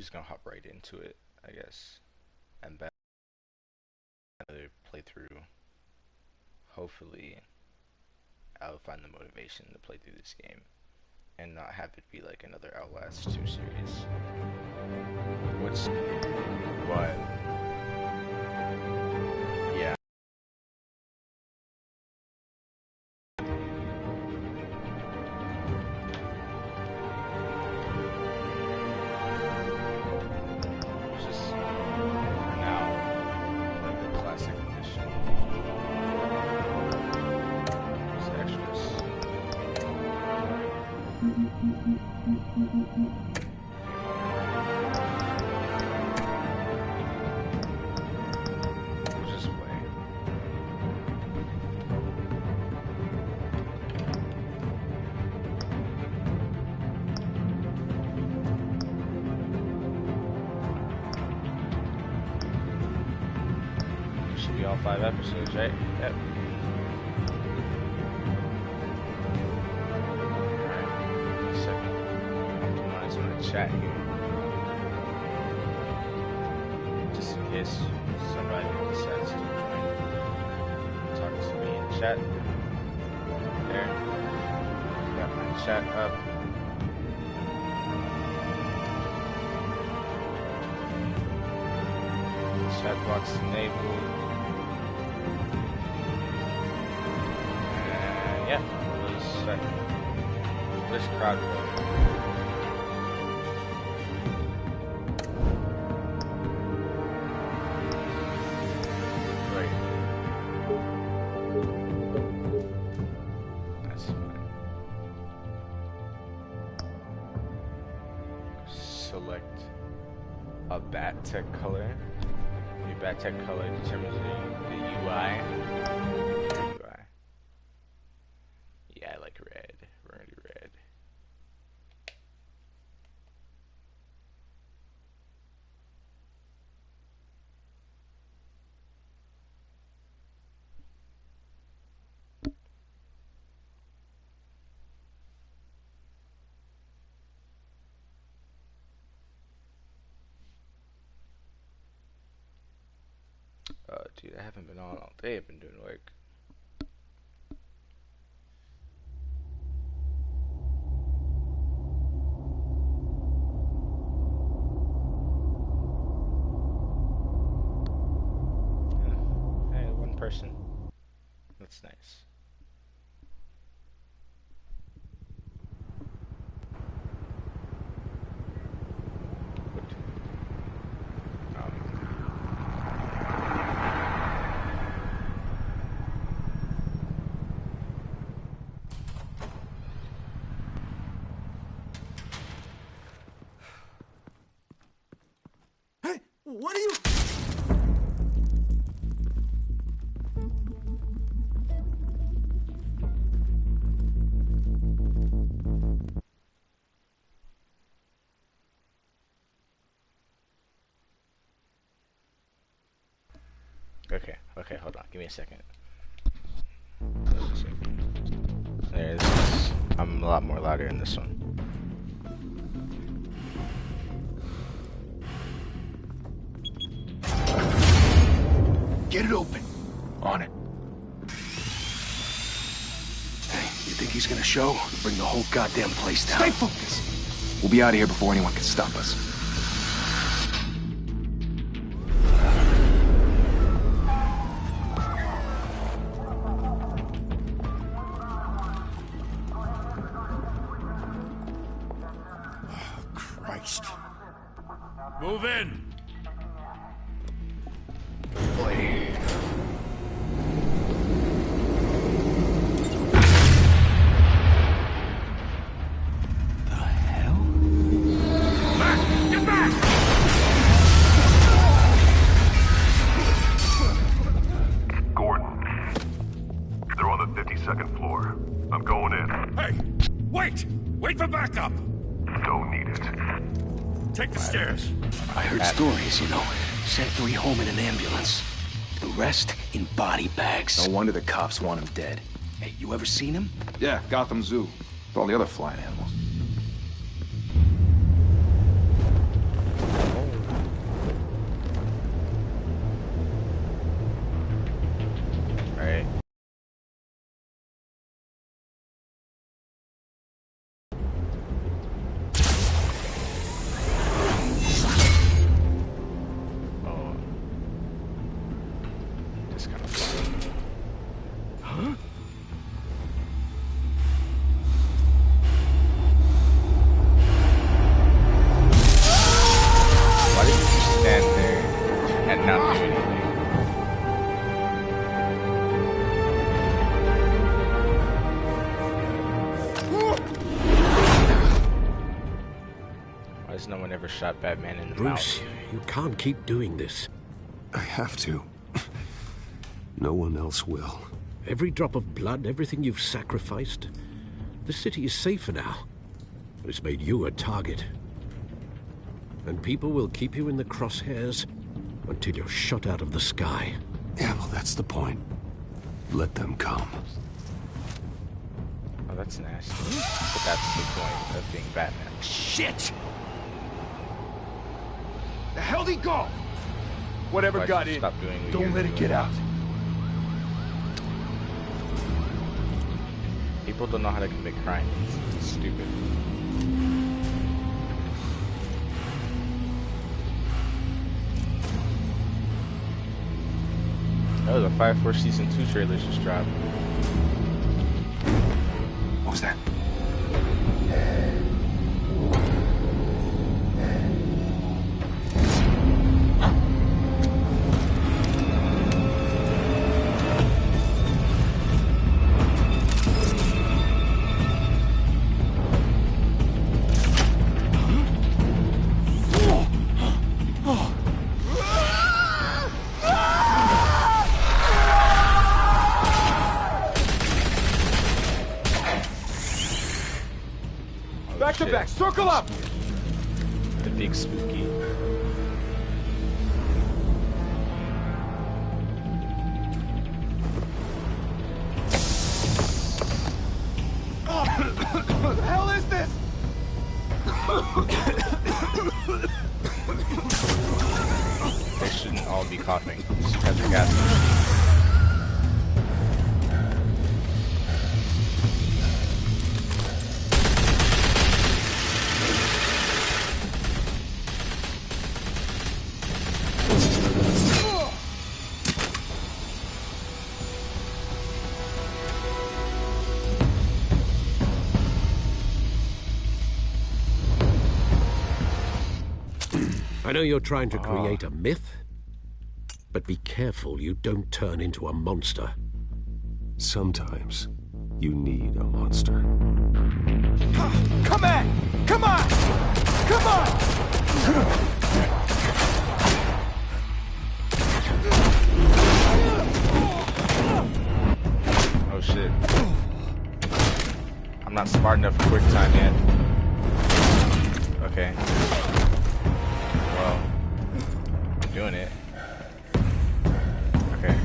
just gonna hop right into it, I guess, and back another playthrough. Hopefully, I'll find the motivation to play through this game and not have it be like another Outlast 2 series. But yeah. Should be all 5 episodes, right? Yep. Alright, second. Optimize my chat here. Just in case somebody decides to join. Talk to me in chat. There. Got my chat up. Chat box enabled. Yeah, this crowd. Great. That's fine. Select a bat tech color. Your bat tech color determines the UI. Yeah, I like red. Really red. Dude, I haven't been on all day. I've been doing work. Person. That's nice. Hey, what are you? Okay, hold on. Give me a second. There it is. I'm a lot more louder in this one. Get it open. On it. Hey, you think he's gonna show? Bring the whole goddamn place down. Stay focused. We'll be out of here before anyone can stop us. Move in! Boy. The hell? Back! Get back! Gordon. They're on the 52nd floor. I'm going in. Hey! Wait! Wait for backup! Don't need it. Take the stairs. I heard stories, you know. Sent 3 home in an ambulance. The rest in body bags. No wonder the cops want him dead. Hey, you ever seen him? Yeah, Gotham Zoo. With all the other flying animals. Why has no one ever shot Batman in the Bruce, mouth? you can't keep doing this. I have to. No one else will. Every drop of blood, everything you've sacrificed. The city is safer now. It's made you a target. And people will keep you in the crosshairs until you're shot out of the sky. Yeah, well, that's the point. Let them come. Oh, that's nasty. But that's the point of being Batman. Shit! The hell'd he go? Whatever Why got should you in, stop doing what don't you're let it doing? get out. People don't know how to commit crime. It's stupid. Oh, the 5-4 Season 2 trailers just dropped. What was that? Back to shit. back, circle up! The big spooky. What the hell is this? They shouldn't all be coughing. Just because they're gasping. I know you're trying to create a myth, but be careful you don't turn into a monster. Sometimes you need a monster. Come on! Come on! Come on! Oh shit. I'm not smart enough for quick time yet. Okay. Well, I'm doing it. Okay.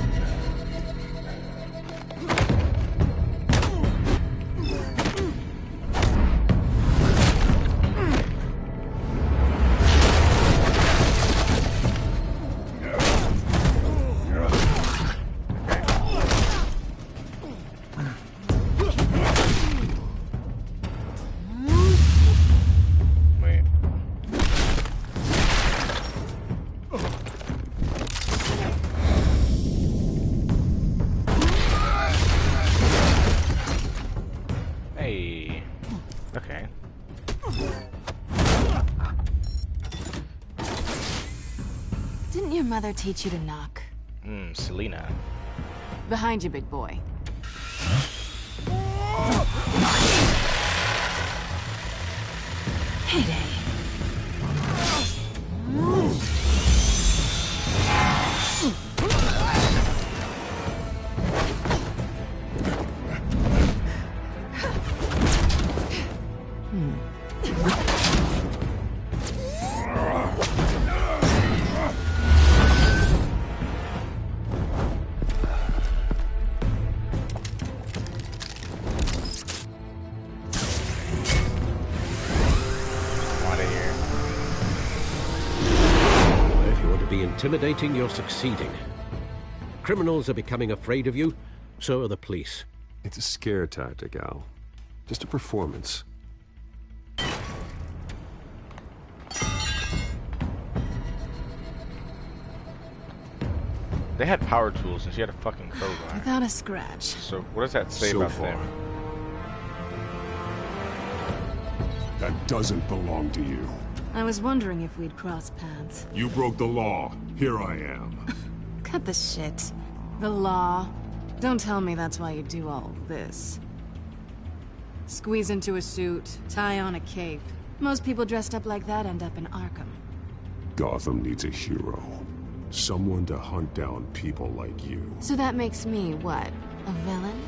Wait. Hey. Okay. Didn't your mother teach you to knock? Selena. Behind you, big boy. Heyday. Out of here. If you want to be intimidating, you're succeeding. Criminals are becoming afraid of you, so are the police. It's a scare tactic, Al. Just a performance. They had power tools and she had a fucking crowbar. Without a scratch. So what does that say So about far. them? That doesn't belong to you. I was wondering if we'd cross paths. You broke the law. Here I am. Cut the shit. The law. Don't tell me that's why you do all this. Squeeze into a suit, tie on a cape, Most people dressed up like that end up in Arkham. Gotham needs a hero. Someone to hunt down people like you. So that makes me, what, a villain?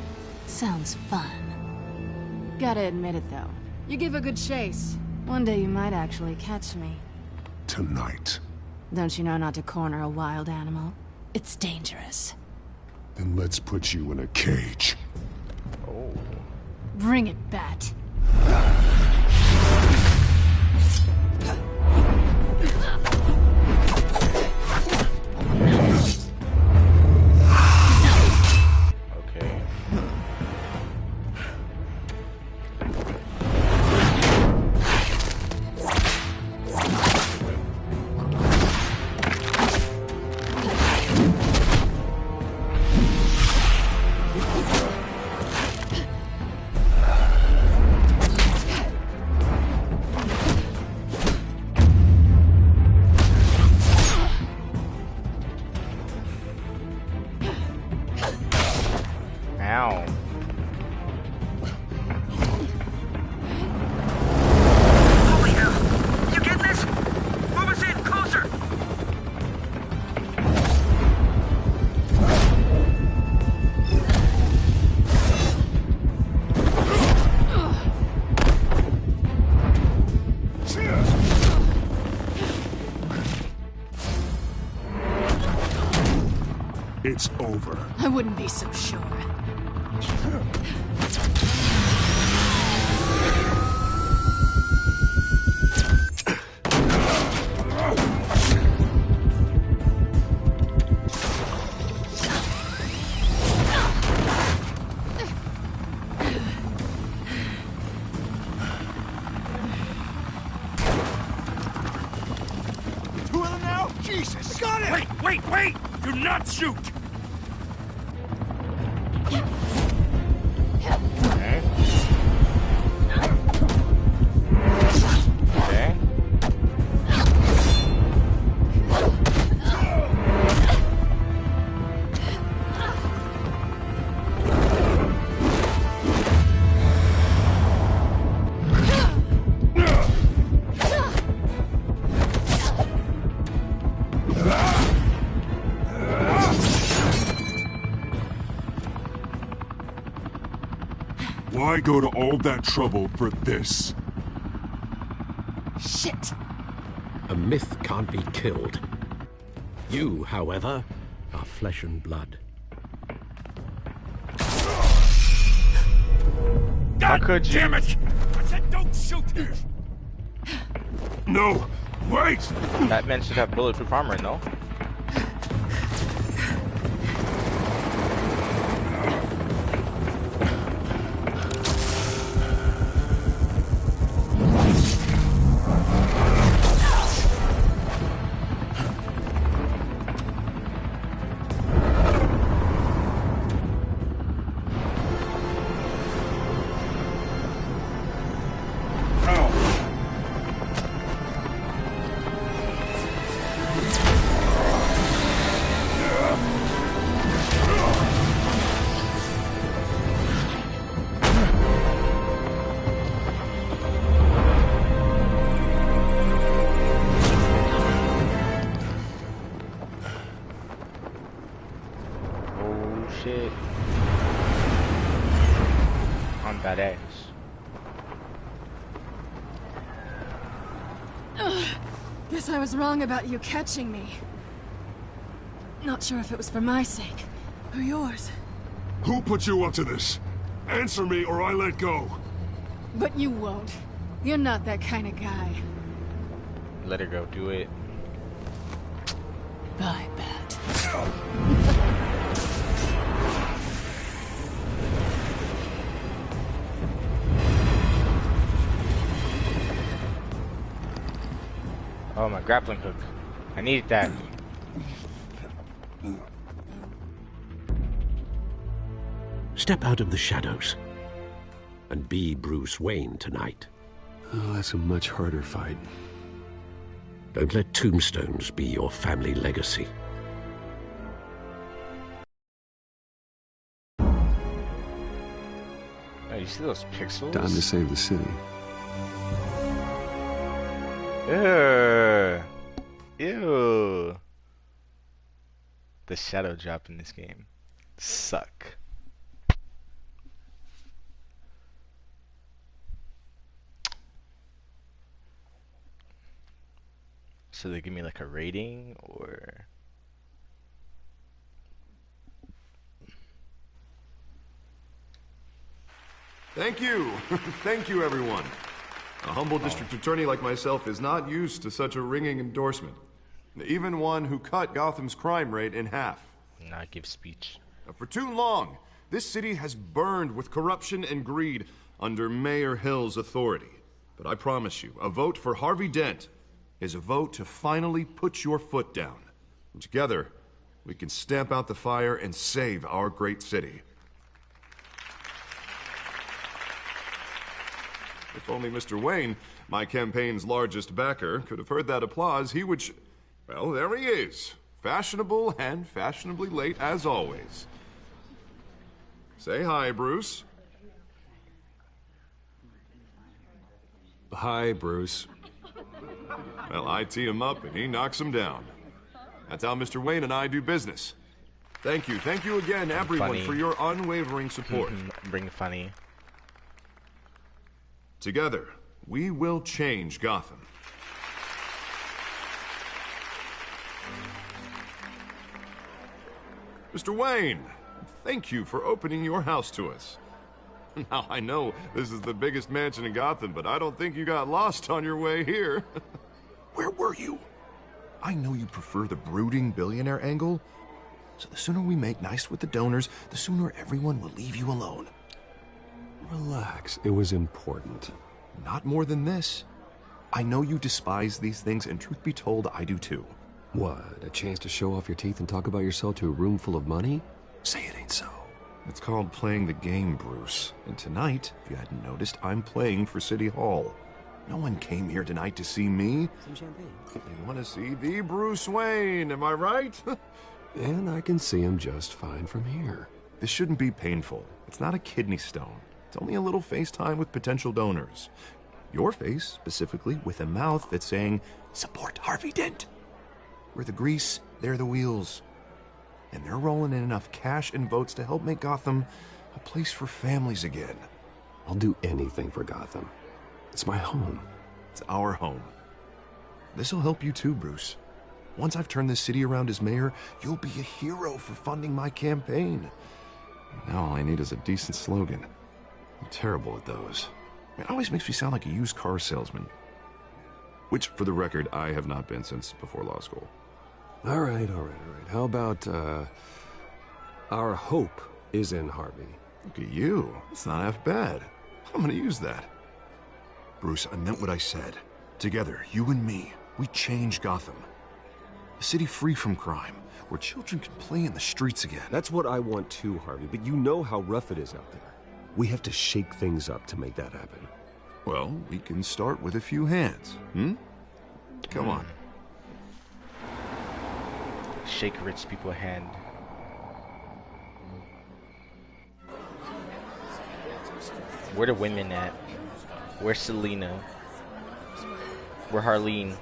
Sounds fun. Gotta admit it, though. You give a good chase. One day you might actually catch me. Tonight. Don't you know not to corner a wild animal? It's dangerous. Then let's put you in a cage. Oh. Bring it, Bat. Okay. Ow. Holy hell! You get this? Move us in, closer! It's over. I wouldn't be so sure. Two of them now? Jesus! Got it! Wait! Do not shoot! Okay. Okay. Why go to all that trouble for this? Shit! A myth can't be killed. You, however, are flesh and blood. How could you? Damn it! I said don't shoot! No! Wait! Batman should have bulletproof armor, no? Shit. On that ass. Guess I was wrong about you catching me. Not sure if it was for my sake, or yours. Who put you up to this? Answer me or I let go. But you won't. You're not that kind of guy. Let her go. Do it. Bye, Bat. Oh, my grappling hook. I needed that. Step out of the shadows and be Bruce Wayne tonight. Oh, that's a much harder fight. Don't let tombstones be your family legacy. Oh, you see those pixels? Time to save the city. Ew. Ew. The shadow drop in this game suck. So they give me like a rating or Thank you. Thank you, everyone. A humble district attorney like myself is not used to such a ringing endorsement. Even one who cut Gotham's crime rate in half. not give speech. For too long, this city has burned with corruption and greed under Mayor Hill's authority. But I promise you, a vote for Harvey Dent is a vote to finally put your foot down. And together, we can stamp out the fire and save our great city. If only Mr. Wayne, my campaign's largest backer, could have heard that applause, he would well, there he is. Fashionable and fashionably late as always. Say hi, Bruce. Hi, Bruce. Well, I tee him up and he knocks him down. That's how Mr. Wayne and I do business. Thank you again, everyone, Funny. for your unwavering support. Bring funny. Together, we will change Gotham. Mr. Wayne, thank you for opening your house to us. Now, I know this is the biggest mansion in Gotham, but I don't think you got lost on your way here. Where were you? I know you prefer the brooding billionaire angle, so the sooner we make nice with the donors, the sooner everyone will leave you alone. Relax. It was important. Not more than this. I know you despise these things, and truth be told, I do too. What? A chance to show off your teeth and talk about yourself to a room full of money? Say it ain't so. It's called playing the game, Bruce. And tonight, if you hadn't noticed, I'm playing for City Hall. No one came here tonight to see me. Some champagne. They want to see the Bruce Wayne, am I right? And I can see him just fine from here. This shouldn't be painful. It's not a kidney stone. It's only a little FaceTime with potential donors. Your face, specifically, with a mouth that's saying, support Harvey Dent. We're the grease, they're the wheels. And they're rolling in enough cash and votes to help make Gotham a place for families again. I'll do anything for Gotham. It's my home. It's our home. This'll help you too, Bruce. Once I've turned this city around as mayor, you'll be a hero for funding my campaign. Now all I need is a decent slogan. I'm terrible at those. It always makes me sound like a used car salesman. Which, for the record, I have not been since before law school. All right. How about, our hope is in Harvey? Look at you. It's not half bad. I'm gonna use that. Bruce, I meant what I said. Together, you and me, we change Gotham. A city free from crime, where children can play in the streets again. That's what I want too, Harvey, but you know how rough it is out there. We have to shake things up to make that happen. Well, we can start with a few hands, Come on. Shake rich people hand. Where the women at? Where's Selena? Where Harleen?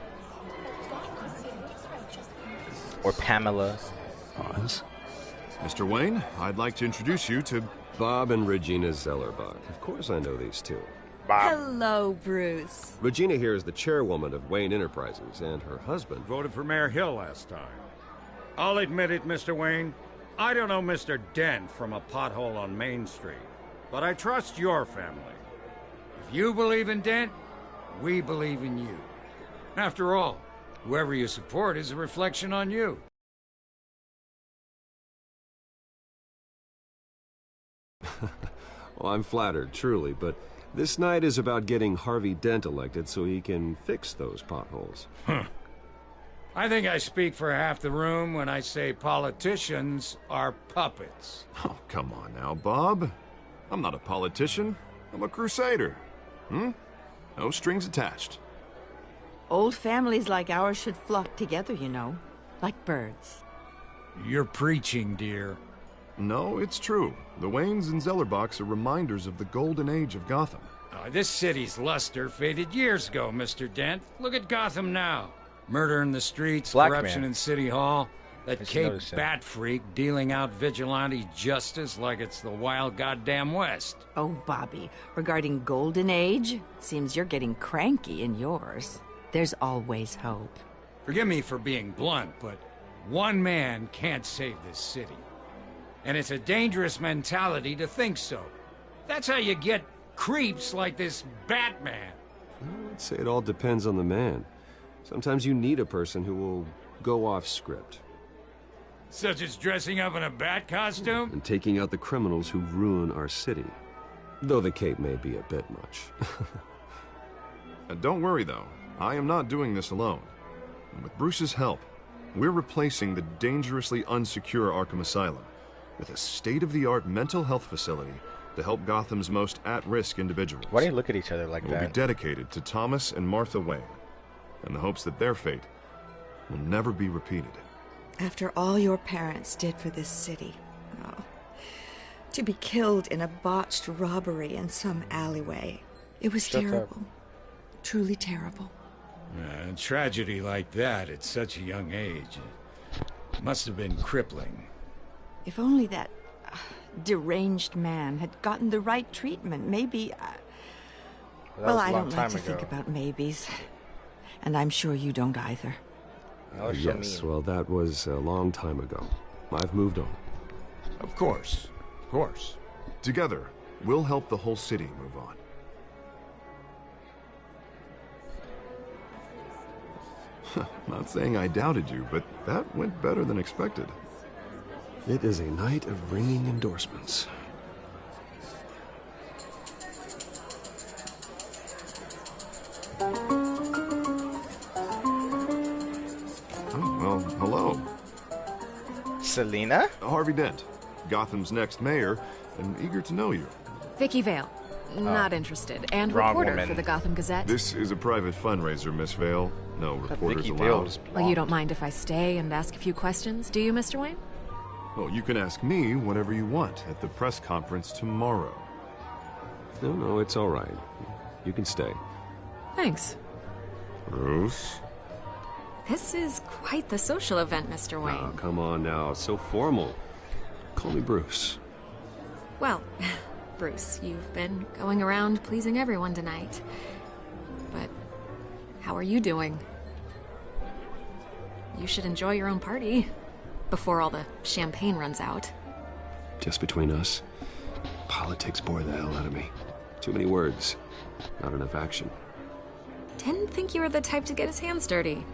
Or Pamela? Oz? Mr. Wayne, I'd like to introduce you to... Bob and Regina Zellerbach. Of course I know these two. Hello, Bruce. Regina here is the chairwoman of Wayne Enterprises, and her husband... Voted for Mayor Hill last time. I'll admit it, Mr. Wayne. I don't know Mr. Dent from a pothole on Main Street, but I trust your family. If you believe in Dent, we believe in you. After all, whoever you support is a reflection on you. Well, I'm flattered, truly, but this night is about getting Harvey Dent elected so he can fix those potholes. I think I speak for half the room when I say politicians are puppets. Oh, come on now, Bob. I'm not a politician. I'm a crusader. No strings attached. Old families like ours should flock together, you know, like birds. You're preaching, dear. No, it's true. The Waynes and Zellerbachs are reminders of the golden age of Gotham. This city's luster faded years ago, Mr. Dent. Look at Gotham now. Murder in the streets, Black corruption man. in City Hall. That Just Cape noticed him. Bat freak dealing out vigilante justice like it's the wild goddamn West. Oh, Bobby, regarding Golden Age, seems you're getting cranky in yours. There's always hope. Forgive me for being blunt, but one man can't save this city. And it's a dangerous mentality to think so. That's how you get creeps like this Batman. I'd say it all depends on the man. Sometimes you need a person who will go off script. Such as dressing up in a bat costume? And taking out the criminals who ruin our city. Though the cape may be a bit much. Don't worry, though. I am not doing this alone. And with Bruce's help, we're replacing the dangerously unsecure Arkham Asylum with a state-of-the-art mental health facility to help Gotham's most at-risk individuals. Why do you look at each other like It will be that? dedicated to Thomas and Martha Wayne, in the hopes that their fate will never be repeated. After all your parents did for this city, oh, to be killed in a botched robbery in some alleyway, it was Shut up. terrible. Truly terrible. A tragedy like that at such a young age must have been crippling. If only that deranged man had gotten the right treatment, maybe... That well, was a I long don't like time to ago. think about maybes. And I'm sure you don't either. That was so Yes, mean. well, that was a long time ago. I've moved on. Of course. Of course. Together, we'll help the whole city move on. Not saying I doubted you, but that went better than expected. It is a night of ringing endorsements. Oh, well, hello. Selena? Harvey Dent, Gotham's next mayor, and eager to know you. Vicky Vale. Not interested. And Wrong reporter woman. for the Gotham Gazette. This is a private fundraiser, Miss Vale. No reporters Vicky allowed. Vale is Well, you don't blonde. mind if I stay and ask a few questions, do you, Mr. Wayne? Well, you can ask me whatever you want at the press conference tomorrow. No, it's all right. You can stay. Thanks. Bruce? This is quite the social event, Mr. Wayne. Oh, come on now. It's so formal. Call me Bruce. Well, Bruce, you've been going around pleasing everyone tonight. But how are you doing? You should enjoy your own party before all the champagne runs out. Just between us, politics bore the hell out of me. Too many words, not enough action. Didn't think you were the type to get his hands dirty.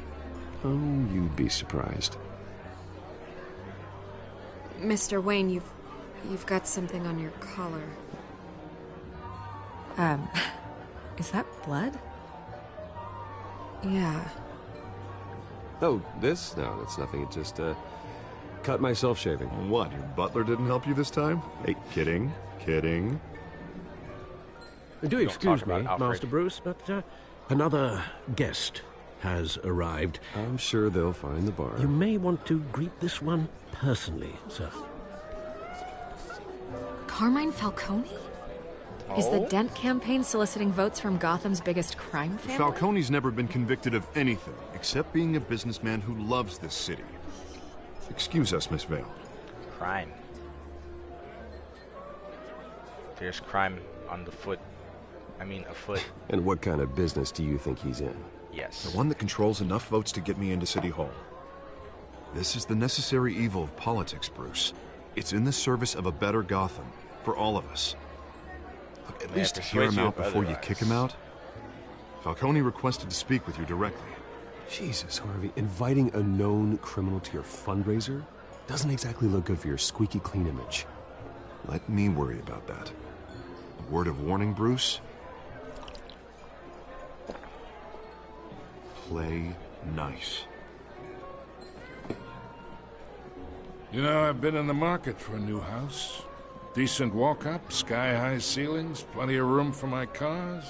Oh, you'd be surprised. Mr. Wayne, you've got something on your collar. Is that blood? Yeah. Oh, this? No, that's nothing. It just, cut myself shaving. What, your butler didn't help you this time? Hey, kidding. Do excuse talk me, about Alfred. Master Bruce, but another guest has arrived. I'm sure they'll find the bar. You may want to greet this one personally, sir. Carmine Falcone? Is the Oh? Dent campaign soliciting votes from Gotham's biggest crime family? Falcone's never been convicted of anything except being a businessman who loves this city. Excuse us, Miss Vale. Crime. There's crime on the foot. I mean, afoot. And what kind of business do you think he's in? Yes. The one that controls enough votes to get me into City Hall. This is the necessary evil of politics, Bruce. It's in the service of a better Gotham, for all of us. Look, at May least I hear persuade him you out of before you otherwise? kick him out. Falcone requested to speak with you directly. Jesus, Harvey, inviting a known criminal to your fundraiser doesn't exactly look good for your squeaky clean image. Let me worry about that. A word of warning, Bruce. Play nice. You know, I've been in the market for a new house. Decent walk-up, sky-high ceilings, plenty of room for my cars.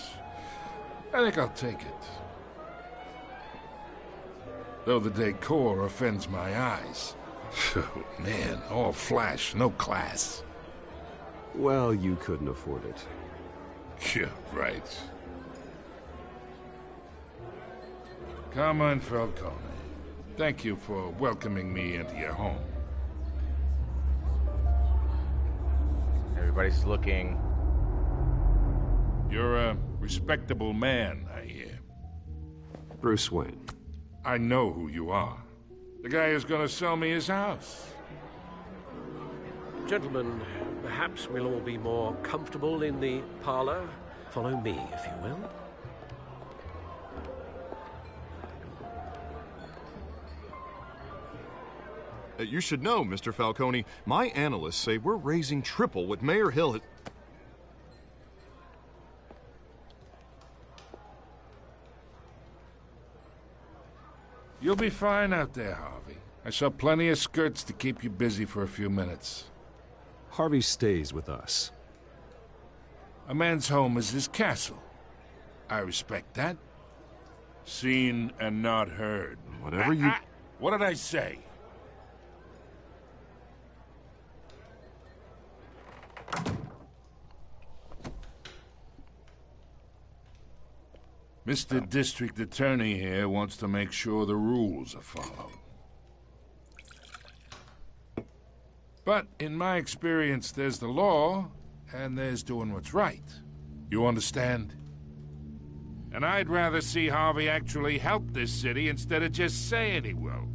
I think I'll take it. Though the decor offends my eyes. Oh, man, all flash, no class. Well, you couldn't afford it. Yeah, right. Carmine Falcone, thank you for welcoming me into your home. Everybody's looking. You're a respectable man, I hear. Bruce Wayne. I know who you are. The guy who's gonna sell me his house. Gentlemen, perhaps we'll all be more comfortable in the parlor. Follow me, if you will. You should know, Mr. Falcone, my analysts say we're raising triple what Mayor Hill had... You'll be fine out there, Harvey. I saw plenty of skirts to keep you busy for a few minutes. Harvey stays with us. A man's home is his castle. I respect that. Seen and not heard. Whatever you... What did I say? Mr. District Attorney here wants to make sure the rules are followed. But in my experience, there's the law, and there's doing what's right. You understand? And I'd rather see Harvey actually help this city instead of just saying he will.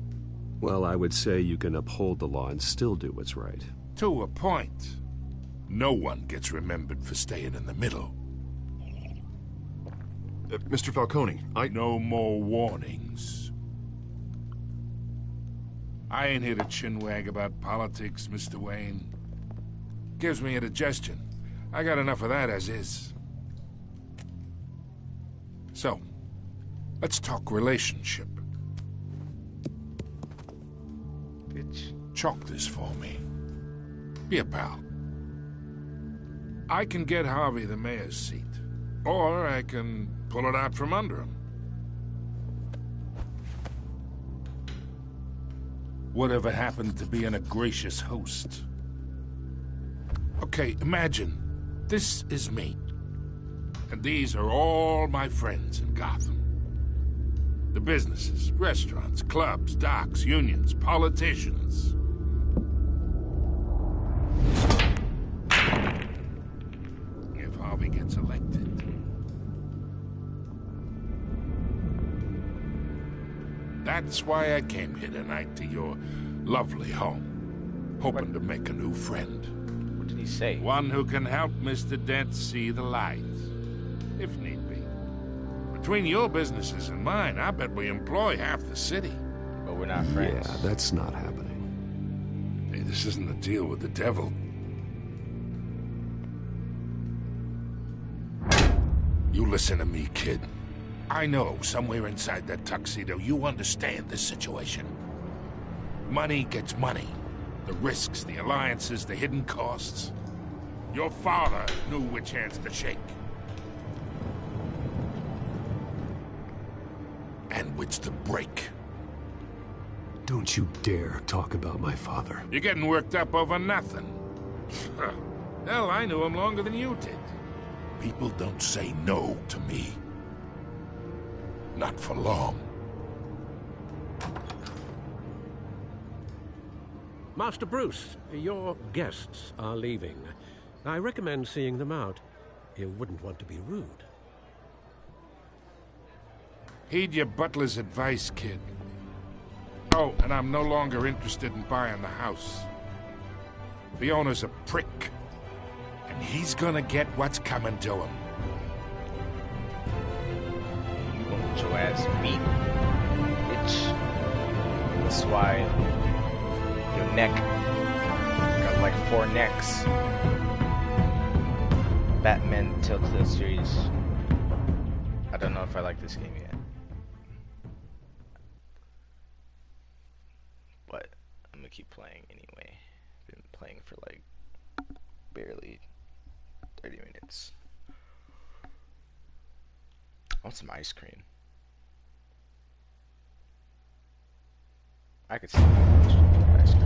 Well, I would say you can uphold the law and still do what's right. To a point. No one gets remembered for staying in the middle. Mr. Falcone, No more warnings. I ain't here to chinwag about politics, Mr. Wayne. Gives me indigestion. I got enough of that as is. So, let's talk relationship. Bitch. Chalk this for me. Be a pal. I can get Harvey the mayor's seat. Or I can pull it out from under him. Whatever happened to being a gracious host? Okay, imagine this is me. And these are all my friends in Gotham. The businesses, restaurants, clubs, docks, unions, politicians. If Harvey gets elected, that's why I came here tonight to your lovely home, hoping to make a new friend. What did he say? One who can help Mr. Dent see the light, if need be. Between your businesses and mine, I bet we employ half the city. But we're not friends. Yeah, that's not happening. Hey, this isn't a deal with the devil. You listen to me, kid. I know somewhere inside that tuxedo you understand this situation. Money gets money. The risks, the alliances, the hidden costs. Your father knew which hands to shake. And which to break. Don't you dare talk about my father. You're getting worked up over nothing. Hell, I knew him longer than you did. People don't say no to me. Not for long. Master Bruce, your guests are leaving. I recommend seeing them out. You wouldn't want to be rude. Heed your butler's advice, kid. Oh, and I'm no longer interested in buying the house. The owner's a prick. And he's gonna get what's coming to him. You gonna get your ass beat, bitch. That's why your neck got like 4 necks. Batman Telltale series. I don't know if I like this game yet. But I'm gonna keep playing anyway. Been playing for like barely 30 minutes. I want some ice cream. I could see ice cream.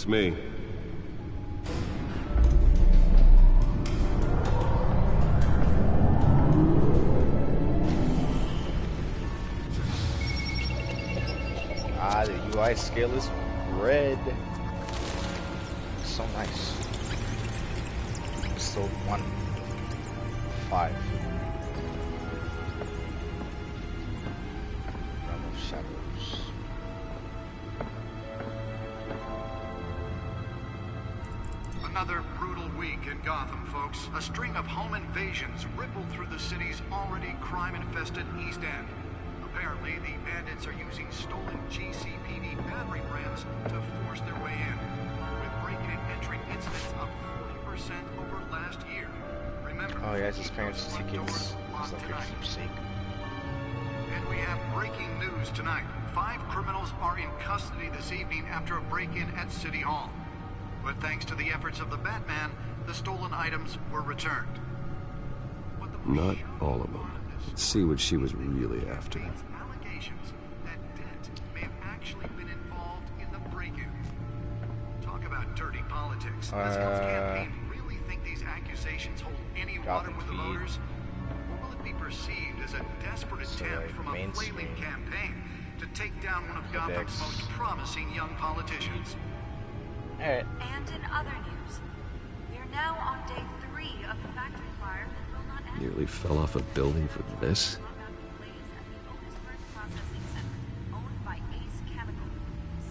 It's me. Ah, the UI scale is red. So nice. Still 1-5. Realm of Shadows. Another brutal week in Gotham, folks. A string of home invasions rippled through the city's already crime-infested East End. Apparently, the bandits are using stolen GCPD battering rams to force their way in, with break-in and entering incidents up 40% over last year. Remember, oh yeah, his parents' tickets. It's like a keepsake. And we have breaking news tonight. 5 criminals are in custody this evening after a break-in at City Hall. But thanks to the efforts of the Batman, the stolen items were returned. Not all of them. Let's see what she was really after. Allegations that Dent may have actually been involved in the break-in. Talk about dirty politics. Does Hill's campaign really think these accusations hold any water with the voters? Or will it be perceived as a desperate attempt from a flailing campaign to take down one of Gotham's most promising young politicians? Alright. And in other news, we are now on day 3 of the factory fire that will not end. Nearly fell off a building for this. Owned by Ace Chemical.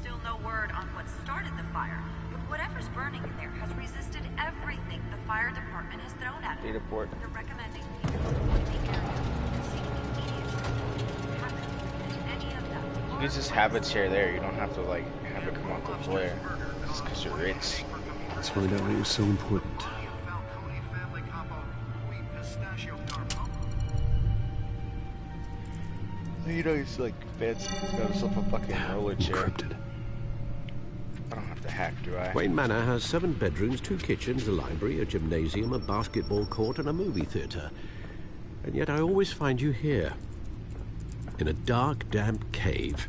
Still no word on what started the fire, but whatever's burning in there has resisted everything the fire department has thrown at it. Data port. They're recommending people avoid the area and seek immediate treatment. Happen that any of them. You can just have a chair there. You don't have to like have it come off the floor just because you're rich. Let's find out what was so important. You know, he's like fancy. He's got himself a fucking roller chair. Encrypted. I don't have to hack, do I? Wayne Manor has 7 bedrooms, 2 kitchens, a library, a gymnasium, a basketball court, and a movie theater. And yet I always find you here, in a dark, damp cave.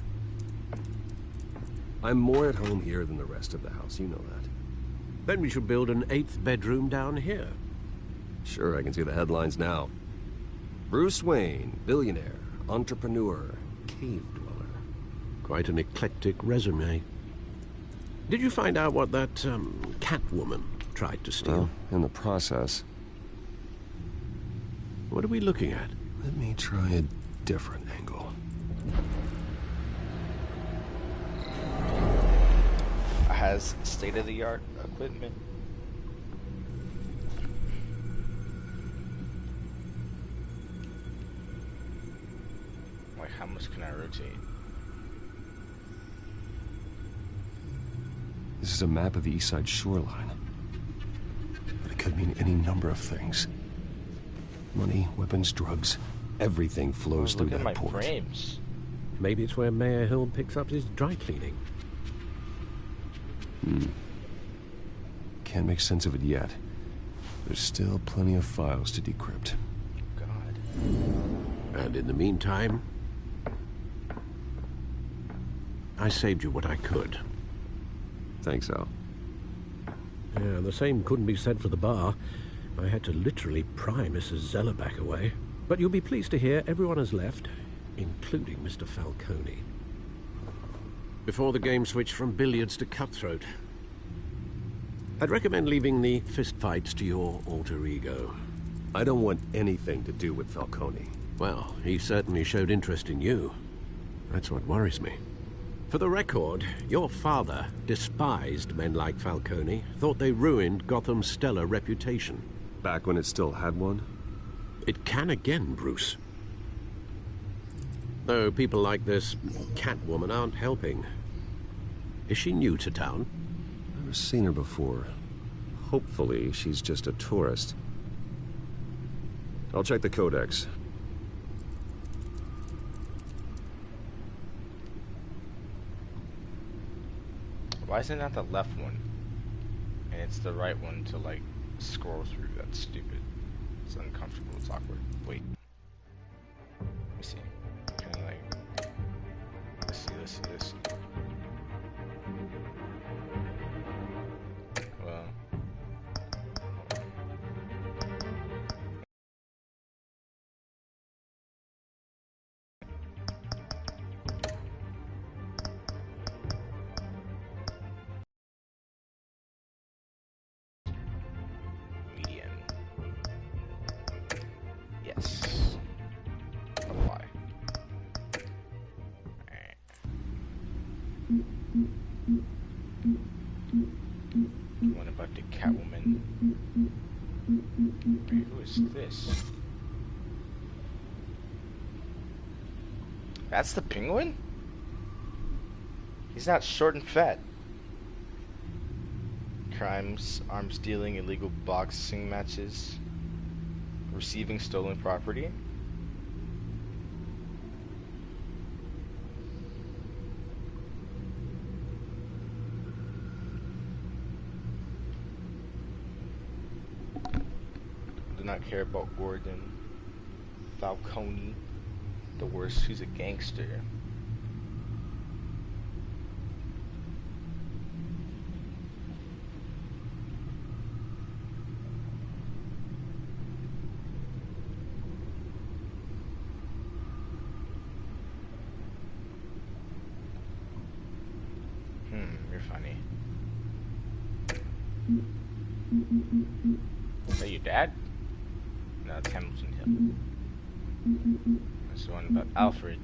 I'm more at home here than the rest of the house, you know that. Then we should build an 8th bedroom down here. Sure, I can see the headlines now. Bruce Wayne, billionaire, entrepreneur, cave dweller. Quite an eclectic resume. Did you find out what that, Catwoman tried to steal? Well, in the process. What are we looking at? Let me try a different angle. Has state-of-the-art equipment. Like, how much can I rotate? This is a map of the East Side shoreline. But it could mean any number of things. Money, weapons, drugs, everything flows through that port. Look at my frames. Maybe it's where Mayor Hill picks up his dry cleaning. Can't make sense of it yet. There's still plenty of files to decrypt. God. And in the meantime, I saved you what I could. Thanks, Al. Yeah, the same couldn't be said for the bar. I had to literally pry Mrs. Zeller back away. But you'll be pleased to hear everyone has left, including Mr. Falcone. Before the game switched from billiards to cutthroat. I'd recommend leaving the fistfights to your alter ego. I don't want anything to do with Falcone. Well, he certainly showed interest in you. That's what worries me. For the record, your father despised men like Falcone, thought they ruined Gotham's stellar reputation. Back when it still had one? It can again, Bruce. Though people like this Catwoman aren't helping. Is she new to town? Never seen her before. Hopefully, she's just a tourist. I'll check the codex. Why isn't that the left one? And it's the right one to, like, scroll through. That's stupid. It's uncomfortable. It's awkward. Wait. Let me see. Kind of like... Let's see. What's this? That's the penguin? He's not short and fat. Crimes, arms dealing, illegal boxing matches, receiving stolen property. Do not care about Gordon Falcone. The worst, he's a gangster. You're funny. Is that your dad? No, it's Hamilton Hill. That's the one about Alfred.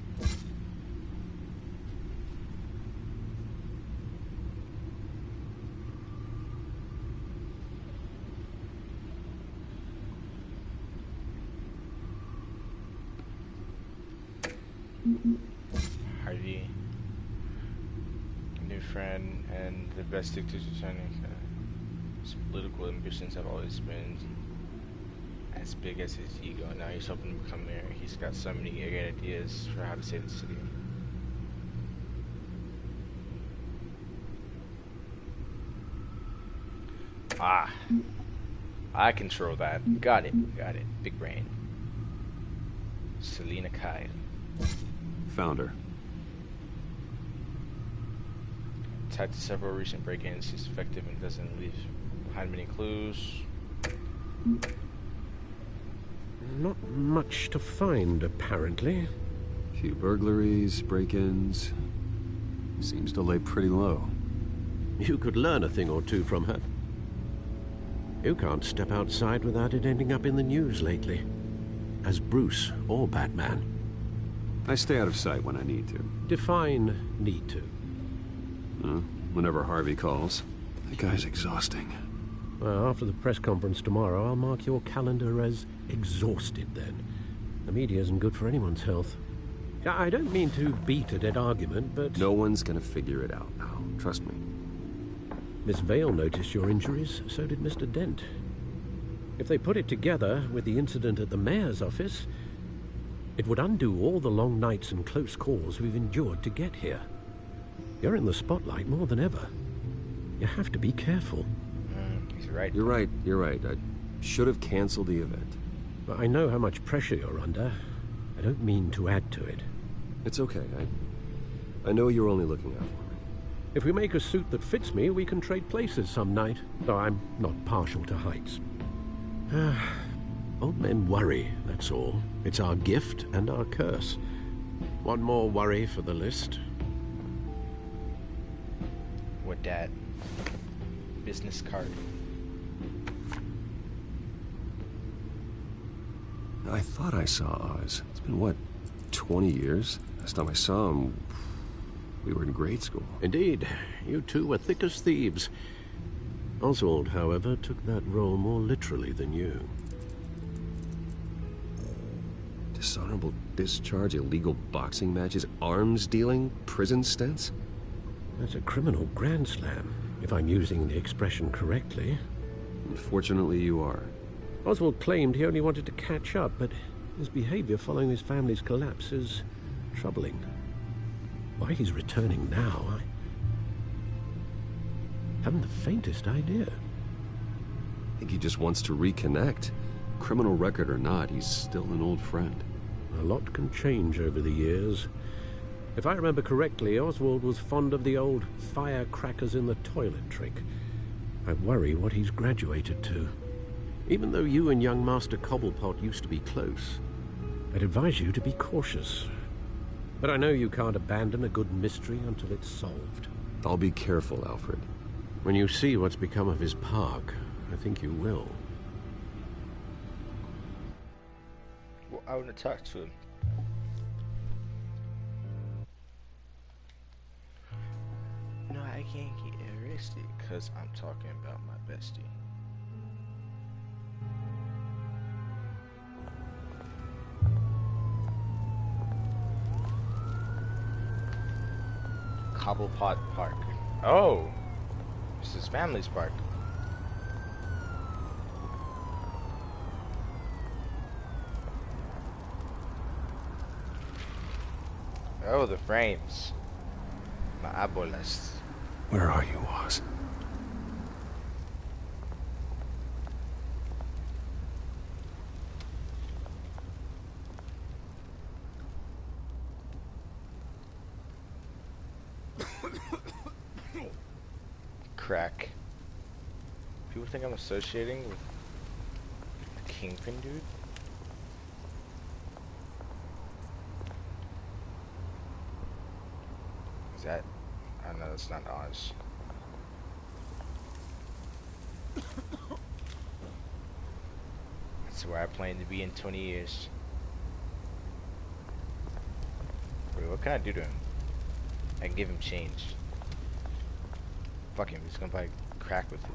Harvey, new friend, and the best dictator returning. His political ambitions have always been as big as his ego. Now he's hoping to become mayor. He's got so many great ideas for how to save the city. Ah, I control that. Got it. Got it. Big brain. Selena Kyle. Found her. Tied to several recent break-ins, she's effective and doesn't leave behind many clues. Not much to find, apparently. Few burglaries, break-ins. Seems to lay pretty low. You could learn a thing or two from her. You can't step outside without it ending up in the news lately. As Bruce or Batman. I stay out of sight when I need to. Define need to. Whenever Harvey calls. That guy's exhausting. Well, after the press conference tomorrow, I'll mark your calendar as exhausted then. The media isn't good for anyone's health. I don't mean to beat a dead argument, but... No one's gonna figure it out now. Trust me. Miss Vale noticed your injuries, so did Mr. Dent. If they put it together with the incident at the mayor's office, it would undo all the long nights and close calls we've endured to get here. You're in the spotlight more than ever. You have to be careful. He's right. You're right. You're right. I should have canceled the event. But I know how much pressure you're under. I don't mean to add to it. It's okay. I know you're only looking out for me. If we make a suit that fits me, we can trade places some night. Though I'm not partial to heights. Old men worry, that's all. It's our gift and our curse. One more worry for the list. What, Dad? Business card. I thought I saw Oz. It's been, what, 20 years? Last time I saw him, we were in grade school. Indeed. You two were thick as thieves. Oswald, however, took that role more literally than you. Dishonorable discharge, illegal boxing matches, arms dealing, prison stints? That's a criminal grand slam, if I'm using the expression correctly. Unfortunately, you are. Oswald claimed he only wanted to catch up, but his behavior following his family's collapse is troubling. Why he's returning now, I haven't the faintest idea. I think he just wants to reconnect. Criminal record or not, he's still an old friend. A lot can change over the years. If I remember correctly, Oswald was fond of the old firecrackers in the toilet trick. I worry what he's graduated to. Even though you and young Master Cobblepot used to be close, I'd advise you to be cautious. But I know you can't abandon a good mystery until it's solved. I'll be careful, Alfred. When you see what's become of his park, I think you will. Well, I want to talk to him. No, I can't get arrested because I'm talking about my bestie. Cobblepot Park. Oh, this is family's park. Oh, the frames. My abuelas. Where are you, Oz? Crack. People think I'm associating with the Kingpin dude? Is that... Oh no, that's not Oz. That's where I plan to be in 20 years. Wait, what can I do to him? I can give him change. Fuck him, he's gonna buy crack with it.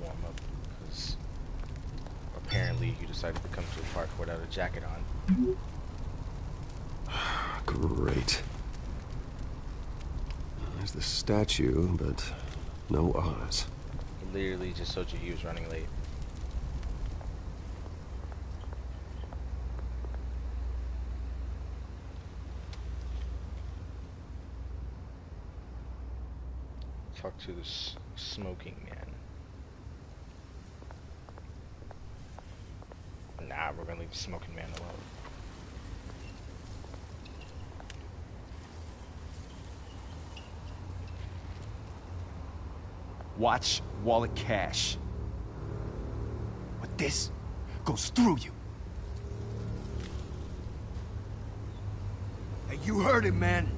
Warm up, because apparently you decided to come to the park without a jacket on. Great. There's the statue, but no Oz. He literally just told you he was running late. Talk to the smoking man. Nah, we're gonna leave the smoking man alone. Watch wallet cash. But this goes through you. Hey, you heard it, man.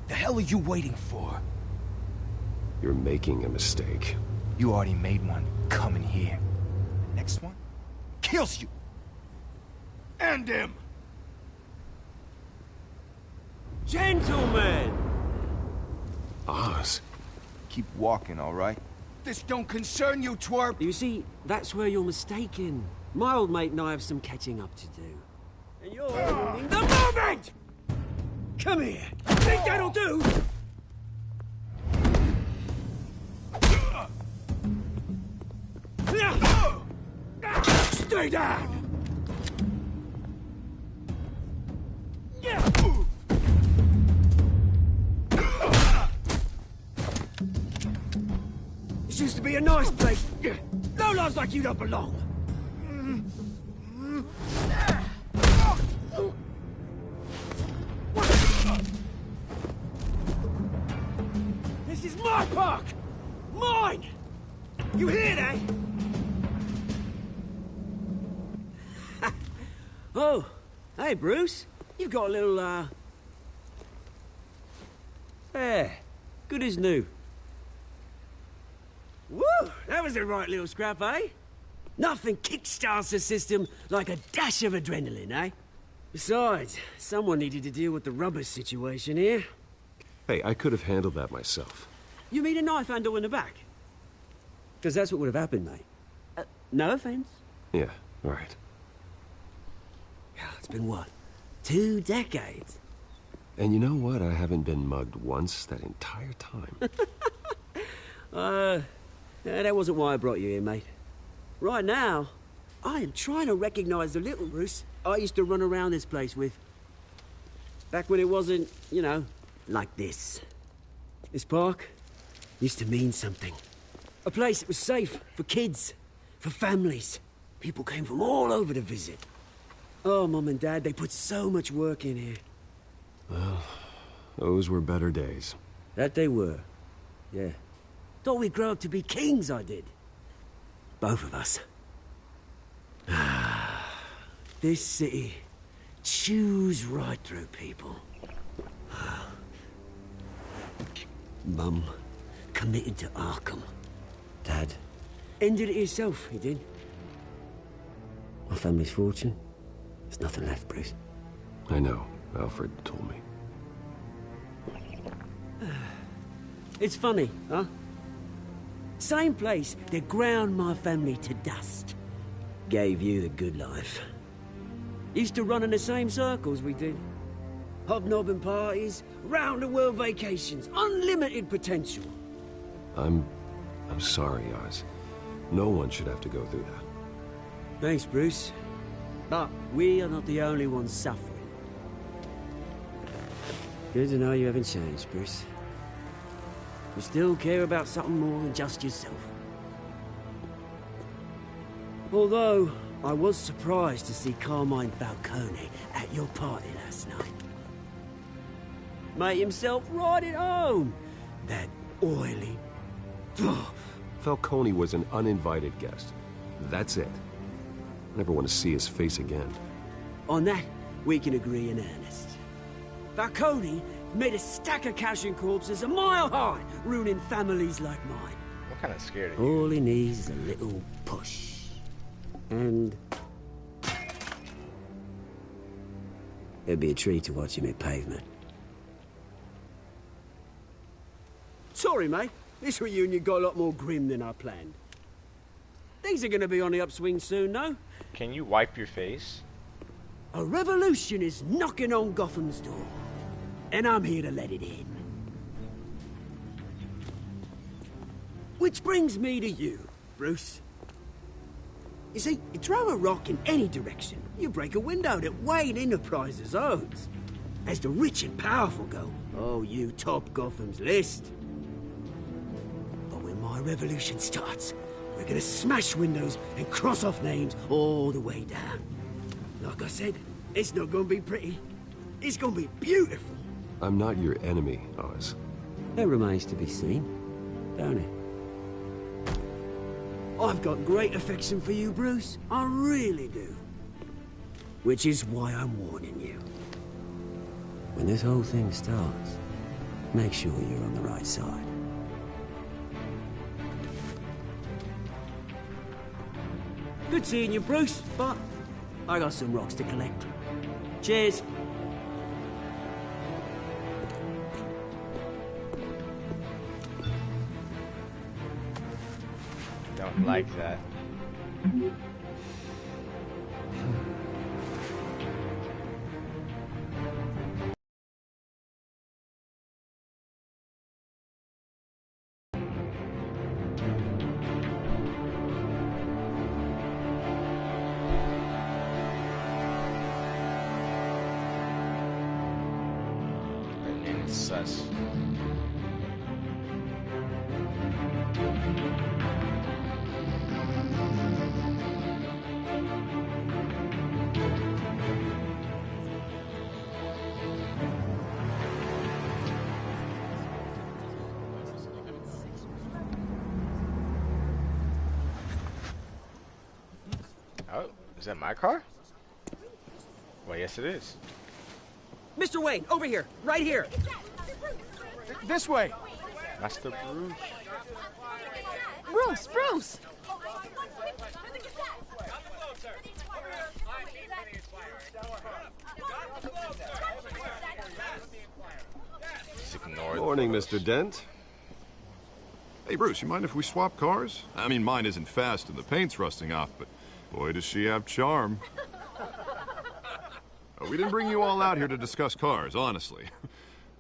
The hell are you waiting for? You're making a mistake. You already made one coming here. Next one kills you. And him. Gentlemen! Oz. Keep walking, all right? This don't concern you, twerp! You see, that's where you're mistaken. My old mate and I have some catching up to do. And you're ruining the moment! Come here! Think that'll do? Stay down! This used to be a nice place. No lives like you don't belong. This is my park! Mine! You hear that? Oh, hey, Bruce. You've got a little, There. Good as new. Woo! That was a right little scrap, eh? Nothing kickstarts the system like a dash of adrenaline, eh? Besides, someone needed to deal with the rubber situation here. Hey, I could have handled that myself. You mean a knife handle in the back? Because that's what would have happened, mate. No offense. Yeah, all right. It's been what? 2 decades? And you know what? I haven't been mugged once that entire time. That wasn't why I brought you here, mate. Right now, I am trying to recognize the little Bruce I used to run around this place with. Back when it wasn't, you know, like this. This park used to mean something. A place that was safe for kids, for families. People came from all over to visit. Oh, Mum and Dad, they put so much work in here. Well, those were better days. That they were. Yeah. Thought we'd grow up to be kings, I did. Both of us. This city chews right through people. Mum committed to Arkham. Dad ended it himself, he did. My family's fortune. There's nothing left, Bruce. I know. Alfred told me. It's funny, huh? Same place that ground my family to dust. Gave you the good life. Used to run in the same circles we did. Hobnobbing parties, round-the-world vacations, unlimited potential. I'm sorry, Oz. No one should have to go through that. Thanks, Bruce. But we are not the only ones suffering. Good to know you haven't changed, Bruce. You still care about something more than just yourself. Although, I was surprised to see Carmine Falcone at your party last night. Made himself right at home. That oily... Falcone was an uninvited guest. That's it. Never want to see his face again. On that, we can agree in earnest. Falcone made a stack of cash and corpses a mile high, ruining families like mine. What kind of scared are you? All he needs is a little push. And... it'd be a treat to watch him hit pavement. Sorry, mate. This reunion got a lot more grim than I planned. Things are gonna be on the upswing soon, no? Can you wipe your face? A revolution is knocking on Gotham's door. And I'm here to let it in. Which brings me to you, Bruce. You see, you throw a rock in any direction, you break a window that Wayne Enterprises owns. As the rich and powerful go, oh, you top Gotham's list. But when my revolution starts, we're gonna smash windows and cross off names all the way down. Like I said, it's not gonna be pretty. It's gonna be beautiful. I'm not your enemy, Oz. That remains to be seen, don't it? I've got great affection for you, Bruce. I really do. Which is why I'm warning you. When this whole thing starts, make sure you're on the right side. Good seeing you, Bruce, but I got some rocks to collect. Cheers. Don't like that. And it's sus. Oh, is that my car? Well, yes it is. Mr. Wayne, over here, right here. This way. Master Bruce. Bruce, Bruce! Just ignore Morning, Mr. Dent. Hey, Bruce, you mind if we swap cars? I mean, mine isn't fast and the paint's rusting off, but boy, does she have charm. We didn't bring you all out here to discuss cars, honestly.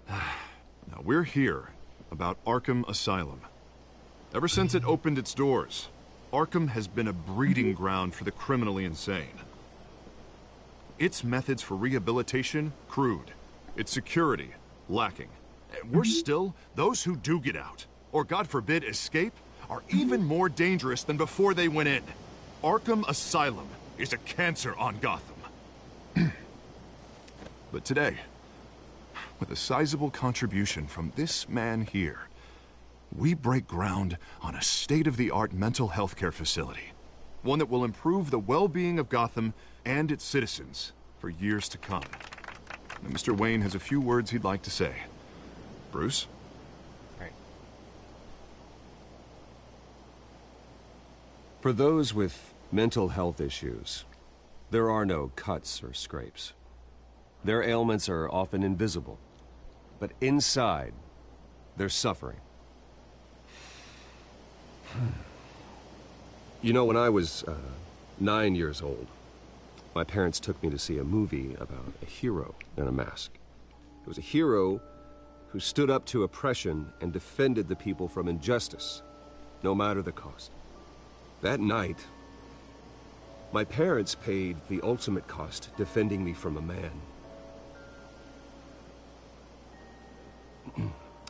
Now, we're here about Arkham Asylum. Ever since it opened its doors, Arkham has been a breeding ground for the criminally insane. Its methods for rehabilitation, crude. Its security, lacking. Worse still, those who do get out, or God forbid escape, are even more dangerous than before they went in. Arkham Asylum is a cancer on Gotham. But today, with a sizable contribution from this man here, we break ground on a state-of-the-art mental health care facility. One that will improve the well-being of Gotham and its citizens for years to come. Now, Mr. Wayne has a few words he'd like to say. Bruce? Right. For those with mental health issues, there are no cuts or scrapes. Their ailments are often invisible, but inside, they're suffering. You know, when I was 9 years old, my parents took me to see a movie about a hero in a mask. It was a hero who stood up to oppression and defended the people from injustice, no matter the cost. That night, my parents paid the ultimate cost defending me from a man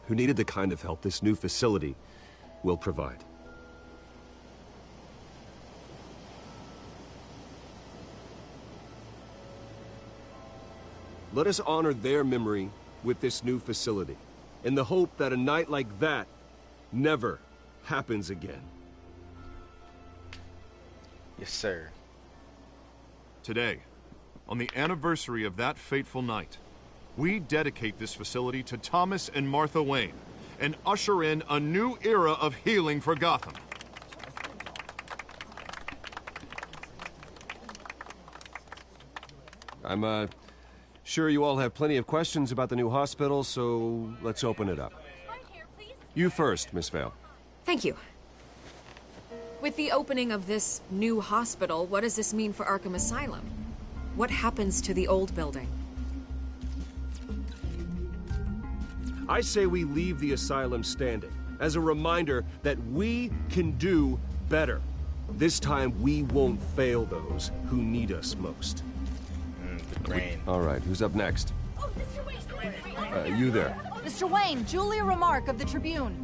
who needed the kind of help this new facility will provide. Let us honor their memory with this new facility, in the hope that a night like that never happens again. Yes, sir. Today, on the anniversary of that fateful night, we dedicate this facility to Thomas and Martha Wayne and usher in a new era of healing for Gotham. I'm sure you all have plenty of questions about the new hospital, so let's open it up. You first, Miss Vale. Thank you. With the opening of this new hospital, what does this mean for Arkham Asylum? What happens to the old building? I say we leave the asylum standing as a reminder that we can do better. This time we won't fail those who need us most. The brain. All right, who's up next? You there. Mr. Wayne, Julia Remark of the Tribune.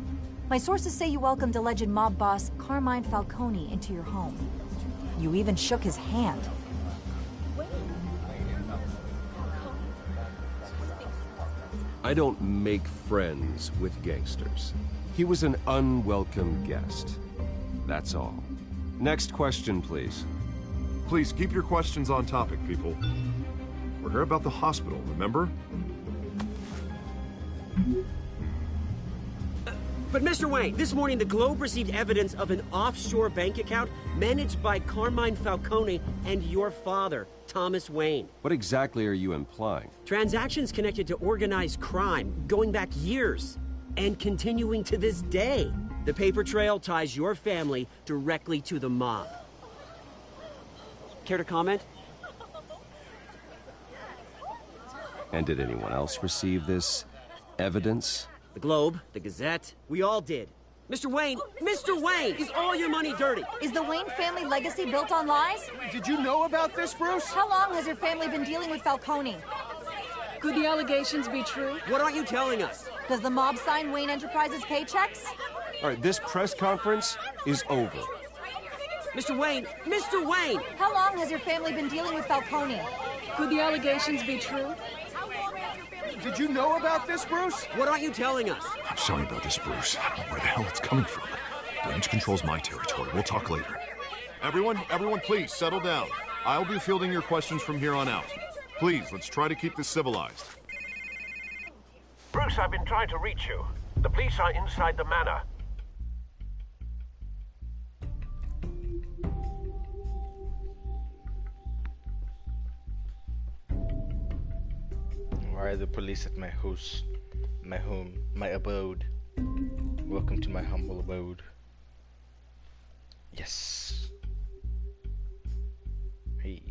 My sources say you welcomed alleged mob boss Carmine Falcone into your home. You even shook his hand. I don't make friends with gangsters. He was an unwelcome guest. That's all. Next question, please. Please keep your questions on topic, people. We're here about the hospital, remember? But Mr. Wayne, this morning the Globe received evidence of an offshore bank account managed by Carmine Falcone and your father, Thomas Wayne. What exactly are you implying? Transactions connected to organized crime, going back years, and continuing to this day. The paper trail ties your family directly to the mob. Care to comment? And did anyone else receive this evidence? The Globe, the Gazette, we all did. Mr. Wayne, is all your money dirty? Is the Wayne family legacy built on lies? Did you know about this, Bruce? How long has your family been dealing with Falcone? Could the allegations be true? What aren't you telling us? Does the mob sign Wayne Enterprises paychecks? All right, this press conference is over. Mr. Wayne! How long has your family been dealing with Falcone? Could the allegations be true? Did you know about this, Bruce? What aren't you telling us? I'm sorry about this, Bruce. I don't know where the hell it's coming from. Damage control's my territory. We'll talk later. Everyone, please, settle down. I'll be fielding your questions from here on out. Please, let's try to keep this civilized. Bruce, I've been trying to reach you. The police are inside the manor. Why are the police at my house, my home, my abode? Welcome to my humble abode. Yes. Hey.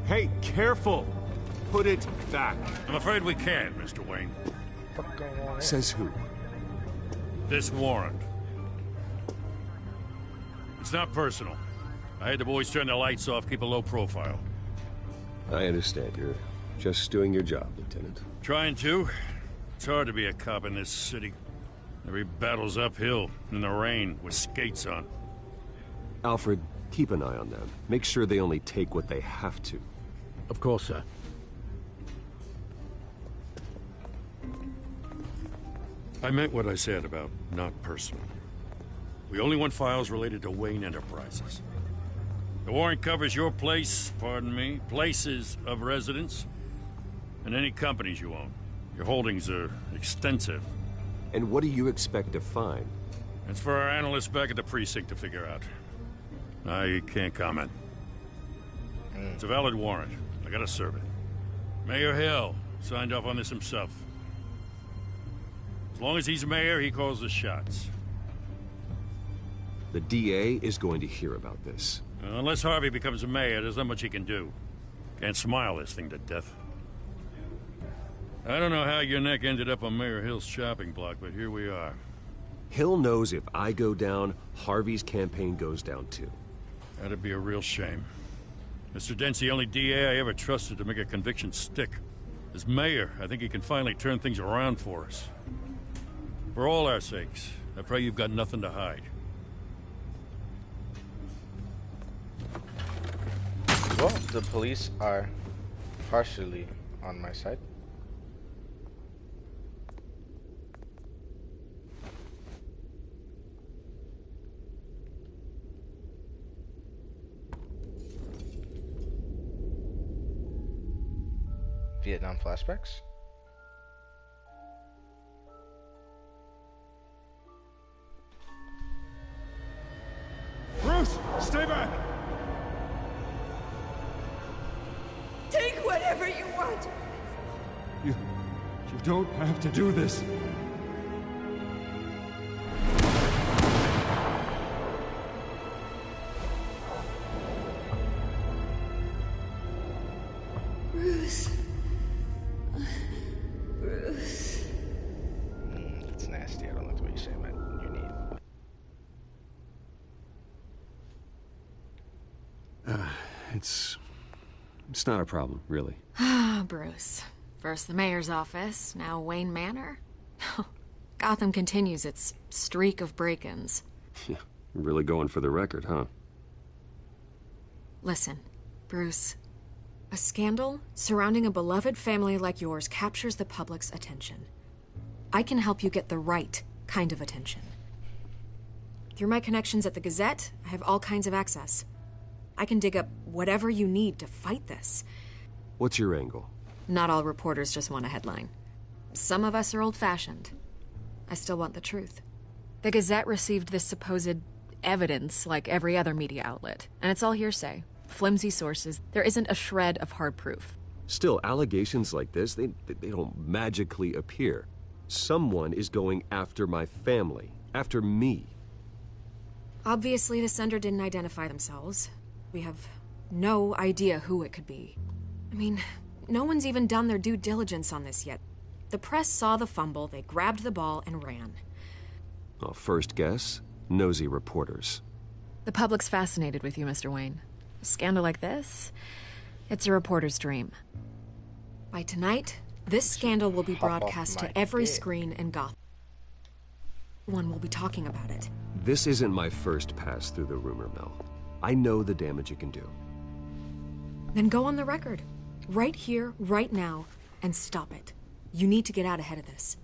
Hey, careful! Put it back. I'm afraid we can't, Mr. Wayne. Says who? This warrant. It's not personal. I had the boys turn the lights off, keep a low profile. I understand. You're just doing your job, Lieutenant. Trying to. It's hard to be a cop in this city. Every battle's uphill, in the rain, with skates on. Alfred, keep an eye on them. Make sure they only take what they have to. Of course, sir. I meant what I said about not personal. We only want files related to Wayne Enterprises. The warrant covers your place, pardon me, places of residence, and any companies you own. Your holdings are extensive. And what do you expect to find? It's for our analysts back at the precinct to figure out. I can't comment. It's a valid warrant. I gotta serve it. Mayor Hill signed off on this himself. As long as he's mayor, he calls the shots. The DA is going to hear about this. Unless Harvey becomes a mayor, there's not much he can do. Can't smile this thing to death. I don't know how your neck ended up on Mayor Hill's shopping block, but here we are. Hill knows if I go down, Harvey's campaign goes down too. That'd be a real shame. Mr. Dent's the only DA I ever trusted to make a conviction stick. As mayor, I think he can finally turn things around for us. For all our sakes, I pray you've got nothing to hide. Well, the police are partially on my side. Vietnam flashbacks. Bruce, stay back! Take whatever you want. You don't have to do this. Bruce. Bruce. That's nasty. I don't like the way you say that. You need. It's not a problem, really. Ah, Bruce. First the mayor's office, now Wayne Manor. Gotham continues its streak of break-ins. Yeah, really going for the record, huh? Listen, Bruce. A scandal surrounding a beloved family like yours captures the public's attention. I can help you get the right kind of attention. Through my connections at the Gazette, I have all kinds of access. I can dig up whatever you need to fight this. What's your angle? Not all reporters just want a headline. Some of us are old-fashioned. I still want the truth. The Gazette received this supposed evidence like every other media outlet, and it's all hearsay. Flimsy sources. There isn't a shred of hard proof. Still, allegations like this, they don't magically appear. Someone is going after my family, after me. Obviously, the sender didn't identify themselves. We have no idea who it could be. I mean, no one's even done their due diligence on this yet. The press saw the fumble, they grabbed the ball and ran. Well, first guess, nosy reporters. The public's fascinated with you, Mr. Wayne. A scandal like this, it's a reporter's dream. By tonight, this scandal will be broadcast to every screen in Gotham. Everyone will be talking about it. This isn't my first pass through the rumor mill. I know the damage it can do. Then go on the record. Right here, right now, and stop it. You need to get out ahead of this.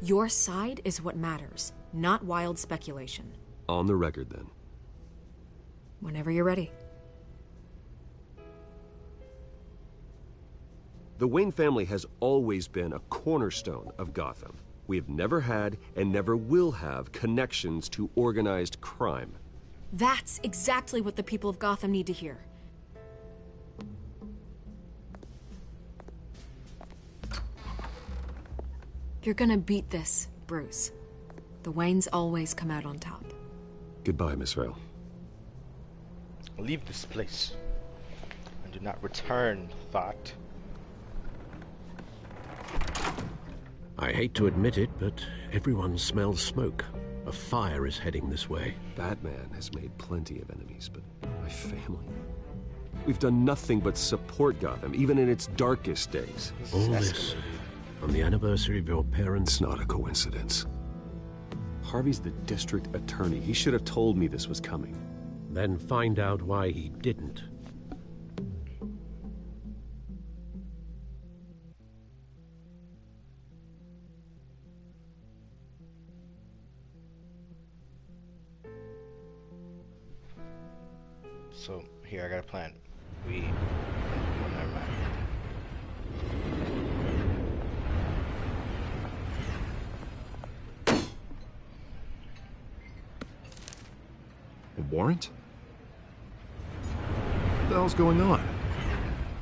Your side is what matters, not wild speculation. On the record, then. Whenever you're ready. The Wayne family has always been a cornerstone of Gotham. We have never had and never will have connections to organized crime. That's exactly what the people of Gotham need to hear. You're gonna beat this, Bruce. The Waynes always come out on top. Goodbye, Miss Vale. Leave this place. And do not return, Thought. I hate to admit it, but everyone smells smoke. A fire is heading this way. Batman has made plenty of enemies, but my family... We've done nothing but support Gotham, even in its darkest days. All this on the anniversary of your parents'... It's not a coincidence. Harvey's the district attorney. He should have told me this was coming. Then find out why he didn't. So, here, I got a plan. Well, never mind. A warrant? the hell's going on?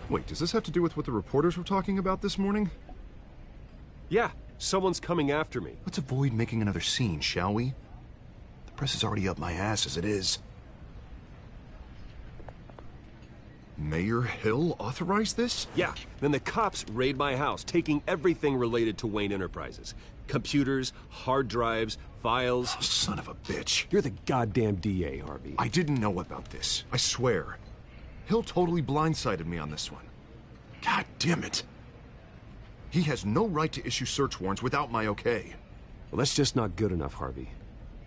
Wait, does this have to do with what the reporters were talking about this morning? Yeah, someone's coming after me. Let's avoid making another scene, shall we? The press is already up my ass as it is. Mayor Hill authorized this? Yeah, then the cops raid my house, taking everything related to Wayne Enterprises. Computers, hard drives, files. Oh, son of a bitch. You're the goddamn DA, Harvey. I didn't know about this. I swear. Hill totally blindsided me on this one. God damn it. He has no right to issue search warrants without my okay. Well, that's just not good enough, Harvey.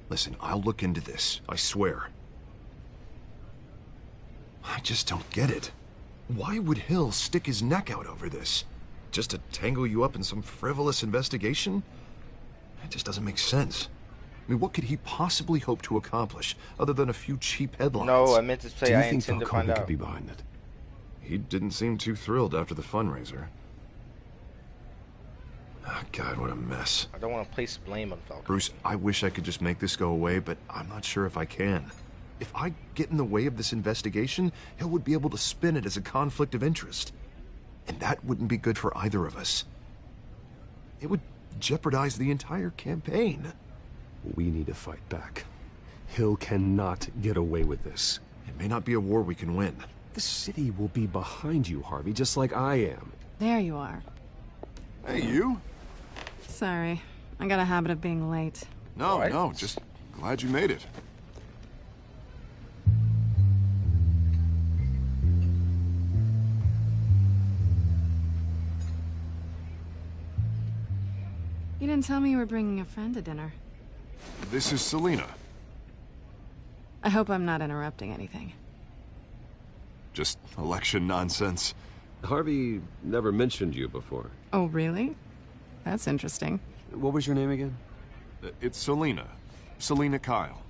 Listen, I'll look into this. I swear. I just don't get it. Why would Hill stick his neck out over this? Just to tangle you up in some frivolous investigation? It just doesn't make sense. I mean, what could he possibly hope to accomplish other than a few cheap headlines? No, I meant to say I intend to find out. Could be behind it? He didn't seem too thrilled after the fundraiser. Oh, God, what a mess. I don't want to place blame on Falcone. Bruce, I wish I could just make this go away, but I'm not sure if I can. If I get in the way of this investigation, Hill would be able to spin it as a conflict of interest. And that wouldn't be good for either of us. It would jeopardize the entire campaign. We need to fight back. Hill cannot get away with this. It may not be a war we can win. The city will be behind you, Harvey, just like I am. There you are. Hey, you? Sorry. I got a habit of being late. No, just glad you made it. You didn't tell me you were bringing a friend to dinner. This is Selina. I hope I'm not interrupting anything. Just election nonsense. Harvey never mentioned you before. Oh, really? That's interesting. What was your name again? It's Selina. Selina Kyle.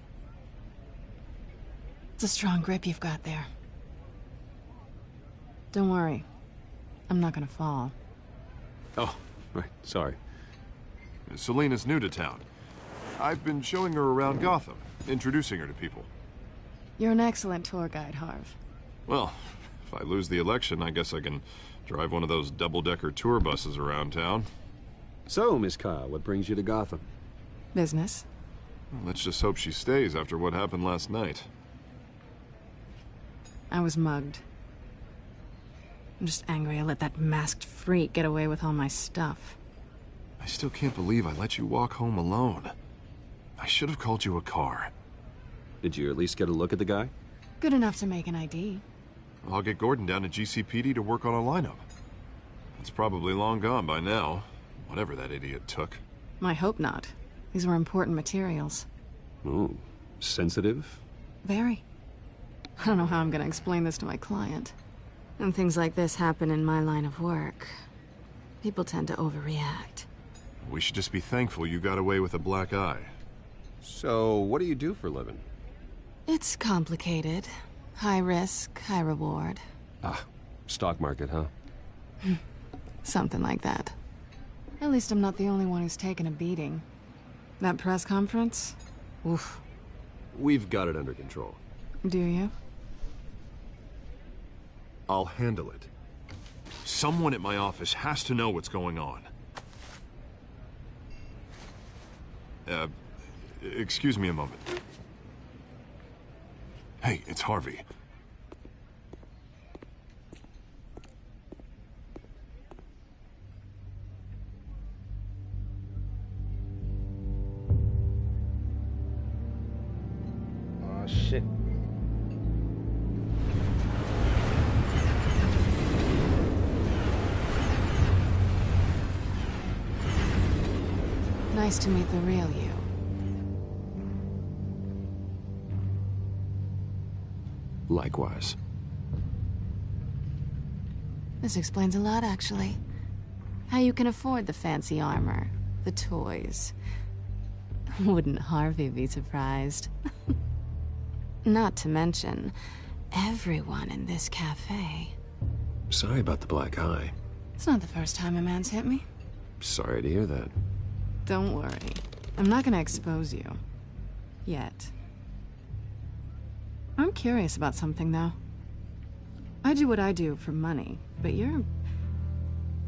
It's a strong grip you've got there. Don't worry. I'm not gonna fall. Oh, right. Sorry. Selina's new to town. I've been showing her around Gotham, introducing her to people. You're an excellent tour guide, Harv. Well, if I lose the election, I guess I can drive one of those double-decker tour buses around town. So, Miss Kyle, what brings you to Gotham? Business. Well, let's just hope she stays after what happened last night. I was mugged. I'm just angry I let that masked freak get away with all my stuff. I still can't believe I let you walk home alone. I should have called you a car. Did you at least get a look at the guy? Good enough to make an ID. I'll get Gordon down to GCPD to work on a lineup. It's probably long gone by now, whatever that idiot took. I hope not. These were important materials. Ooh, sensitive? Very. I don't know how I'm gonna explain this to my client. And things like this happen in my line of work. People tend to overreact. We should just be thankful you got away with a black eye. So, what do you do for a living? It's complicated. High risk, high reward. Ah, stock market, huh? Something like that. At least I'm not the only one who's taken a beating. That press conference? Oof. We've got it under control. Do you? I'll handle it. Someone at my office has to know what's going on. Excuse me a moment. Hey, it's Harvey. Oh, shit. Nice to meet the real you. Likewise. This explains a lot, actually. How you can afford the fancy armor, the toys. Wouldn't Harvey be surprised? Not to mention, everyone in this cafe. Sorry about the black eye. It's not the first time a man's hit me. Sorry to hear that. Don't worry. I'm not gonna expose you. Yet. I'm curious about something, though. I do what I do for money, but you're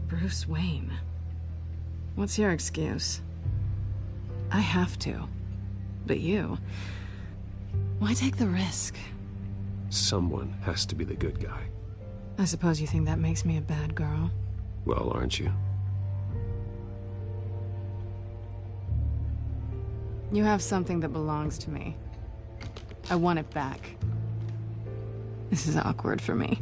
Bruce Wayne. What's your excuse? I have to. But you... why take the risk? Someone has to be the good guy. I suppose you think that makes me a bad girl? Well, aren't you? You have something that belongs to me. I want it back. This is awkward for me.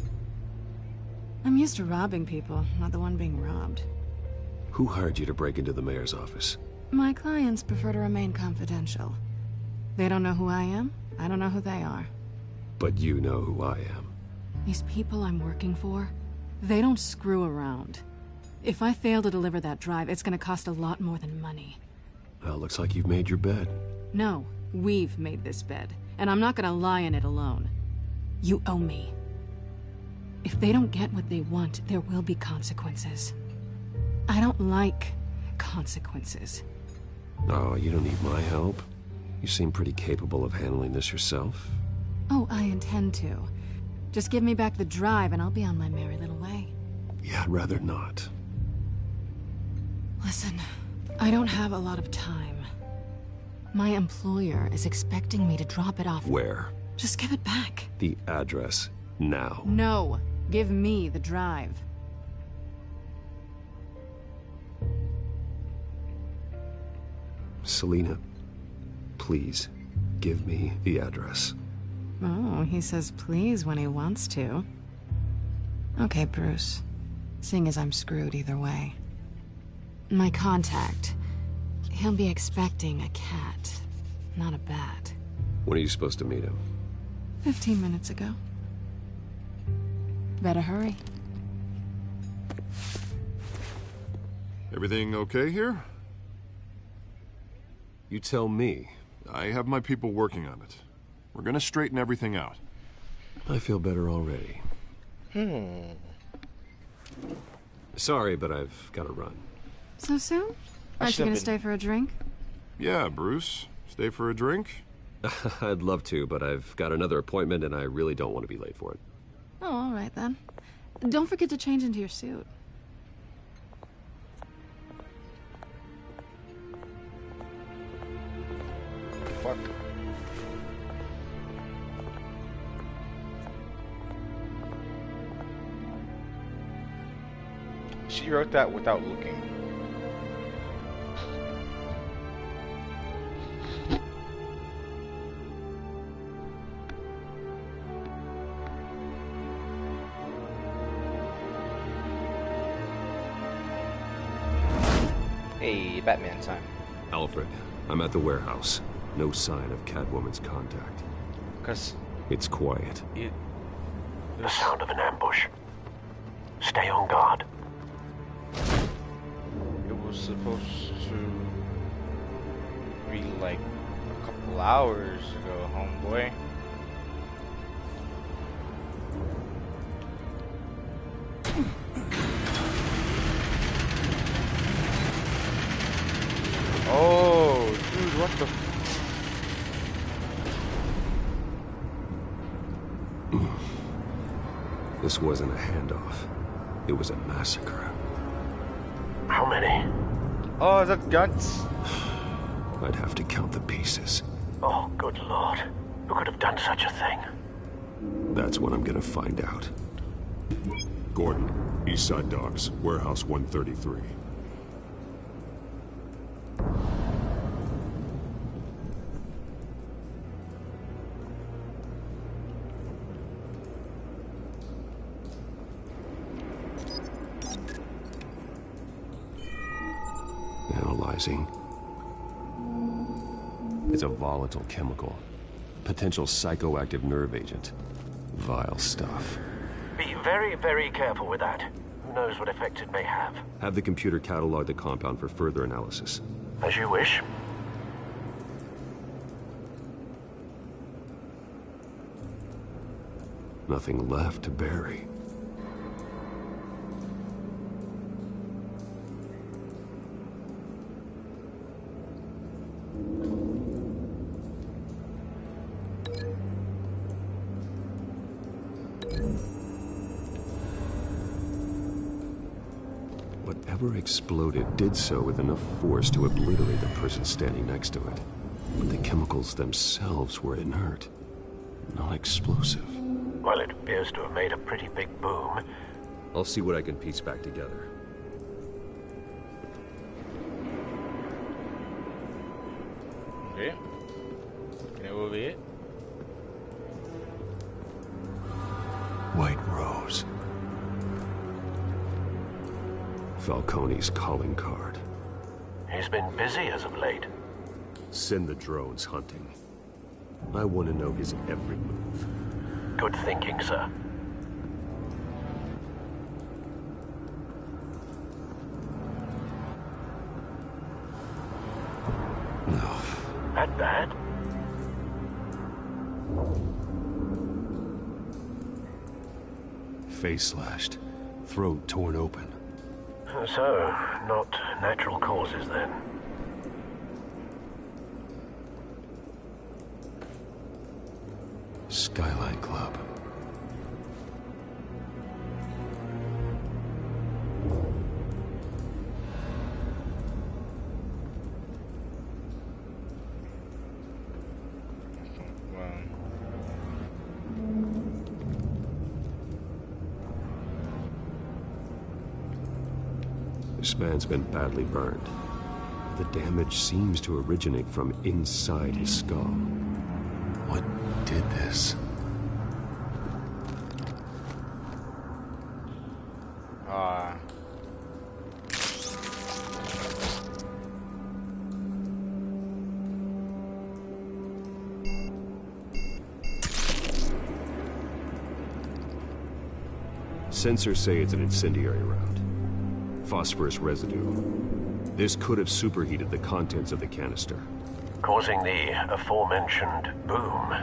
I'm used to robbing people, not the one being robbed. Who hired you to break into the mayor's office? My clients prefer to remain confidential. They don't know who I am, I don't know who they are. But you know who I am. These people I'm working for, they don't screw around. If I fail to deliver that drive, it's gonna cost a lot more than money. Well, looks like you've made your bed. No, we've made this bed, and I'm not gonna lie in it alone. You owe me. If they don't get what they want, there will be consequences. I don't like consequences. Oh, you don't need my help. You seem pretty capable of handling this yourself. Oh, I intend to. Just give me back the drive and I'll be on my merry little way. Yeah, I'd rather not. Listen, I don't have a lot of time. My employer is expecting me to drop it off. Where? Just give it back. The address, now. No, give me the drive. Selina, please, give me the address. Oh, he says please when he wants to. Okay, Bruce. Seeing as I'm screwed either way. My contact. He'll be expecting a cat, not a bat. When are you supposed to meet him? 15 minutes ago. Better hurry. Everything okay here? You tell me. I have my people working on it. We're gonna straighten everything out. I feel better already. Sorry, but I've got to run. So soon? Aren't you gonna stay for a drink? Yeah, Bruce. Stay for a drink? I'd love to, but I've got another appointment and I really don't want to be late for it. Oh, all right then. Don't forget to change into your suit. Fuck. She wrote that without looking. Hey, Batman time. Alfred, I'm at the warehouse. No sign of Catwoman's contact. Cause it's quiet. The sound of an ambush. Stay on guard. It was supposed to be like a couple hours ago, homeboy. Oh, dude, what the? This wasn't a handoff. It was a massacre. How many? Oh, is that guns? I'd have to count the pieces. Oh, good lord. Who could have done such a thing? That's what I'm gonna find out. Gordon, Eastside Docks, Warehouse 133. Analyzing. It's a volatile chemical. Potential psychoactive nerve agent. Vile stuff. Be very, very careful with that. Who knows what effect it may have. Have the computer catalog the compound for further analysis. As you wish. Nothing left to bury. whatever exploded did so with enough force to obliterate the person standing next to it. But the chemicals themselves were inert, not explosive. Well, it appears to have made a pretty big boom. I'll see what I can piece back together. Okay. That will be it. White Rose. Falcone's calling card. He's been busy as of late. Send the drones hunting. I want to know his every move. Good thinking, sir. No. That bad? Face slashed. Throat torn open. So, not natural causes then. Skyline Club. This man's been badly burned. The damage seems to originate from inside his skull. What did this? Sensors say it's an incendiary round. Phosphorus residue. This could have superheated the contents of the canister, causing the aforementioned boom.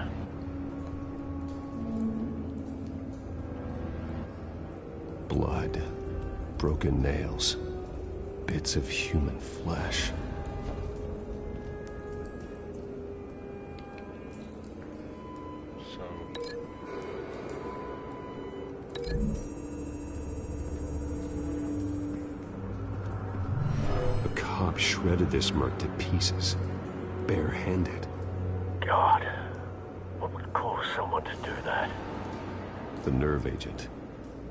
Blood, broken nails, bits of human flesh. Shredded this merc to pieces, barehanded. God, what would cause someone to do that? The nerve agent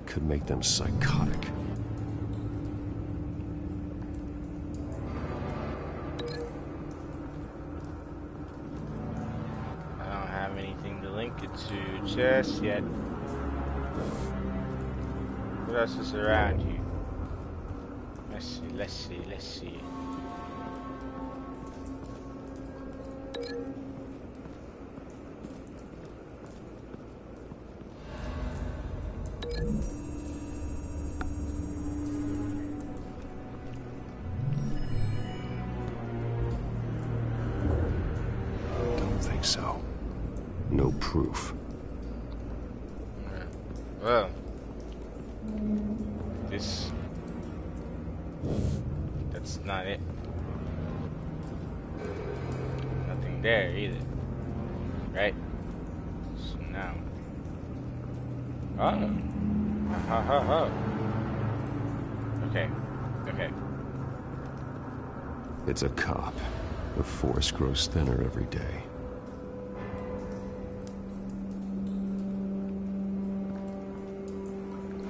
could make them psychotic. I don't have anything to link it to just yet. What else is around here? Let's see. Don't think so. No proof. Well, that's not it. Nothing there either. Right? So now. Oh. Okay. It's a cop. The force grows thinner every day.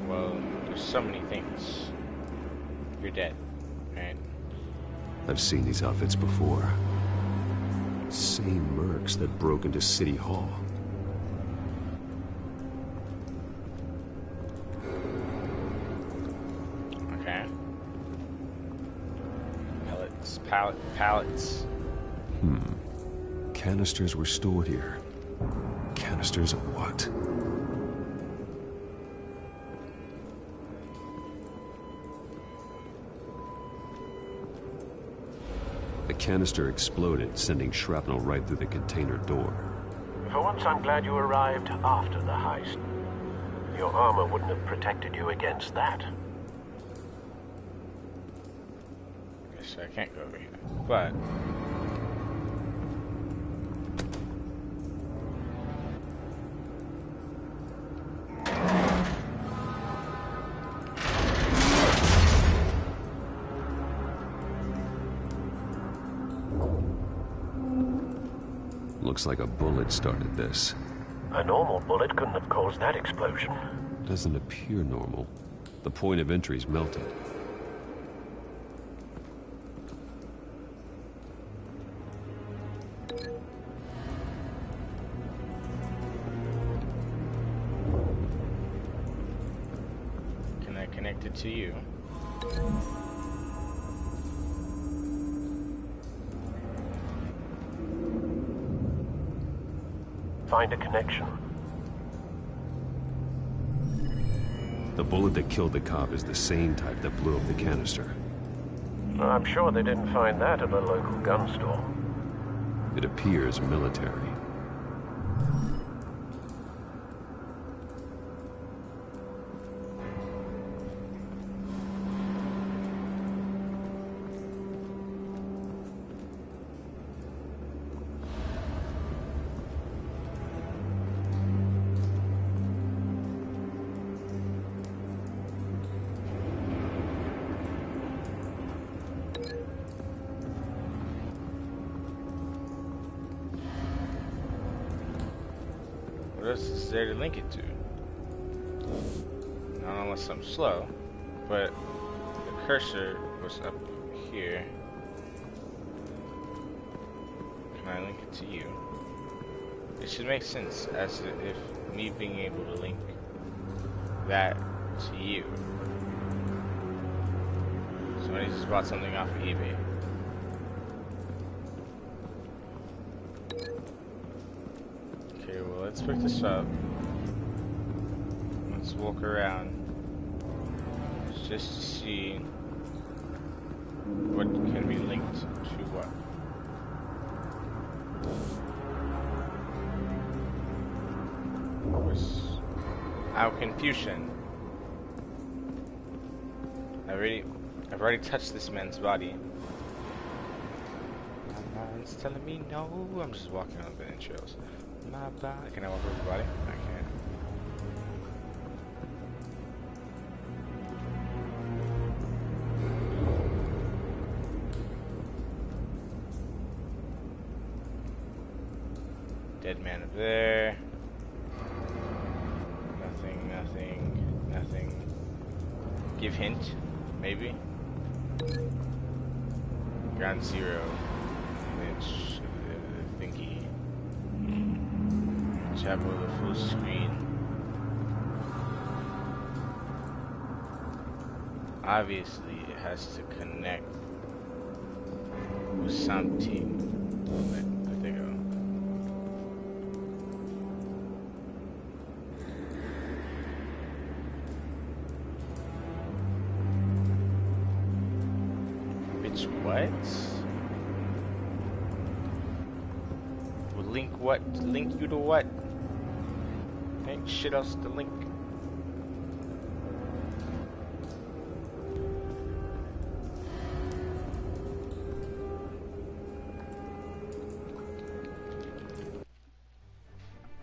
Well, there's so many things. You're dead, right? I've seen these outfits before. Same mercs that broke into City Hall. Okay. Pallets. Canisters were stored here. Canisters of what? The canister exploded, sending shrapnel right through the container door. For once, I'm glad you arrived after the heist. Your armor wouldn't have protected you against that. Guess I can't go over here, but Looks like a bullet started this. A normal bullet couldn't have caused that explosion. Doesn't appear normal. The point of entry's melted. Can I connect it to you? Find a connection. The bullet that killed the cop is the same type that blew up the canister. I'm sure they didn't find that at a local gun store. It appears military. What else is there to link it to? Not unless I'm slow, but the cursor was up here. Can I link it to you? It should make sense as if me being able to link that to you. Somebody just bought something off of eBay. Okay, well, let's pick this up. Let's walk around just to see what can be linked to what. Our confusion. I've already touched this man's body. My mind's telling me no. I'm just walking on the trails. My body. Can I walk over the body? I can't. Dead man up there. Nothing, nothing, nothing. Give hint, maybe. Ground zero. Image of the thingy. Chapel the full screen. Obviously, it has to connect with something. There they go. Bitch, what? Will link what? Link you to what? Ain't shit else to link.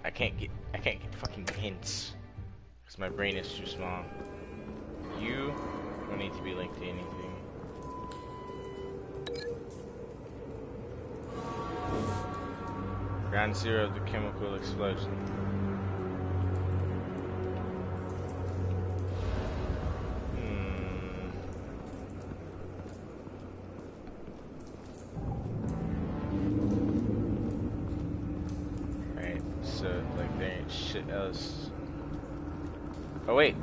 I can't get fucking hints. Cause my brain is too small. You don't need to be linked to anything. Ground zero of the chemical explosion. Right, so like there ain't shit else. Oh wait.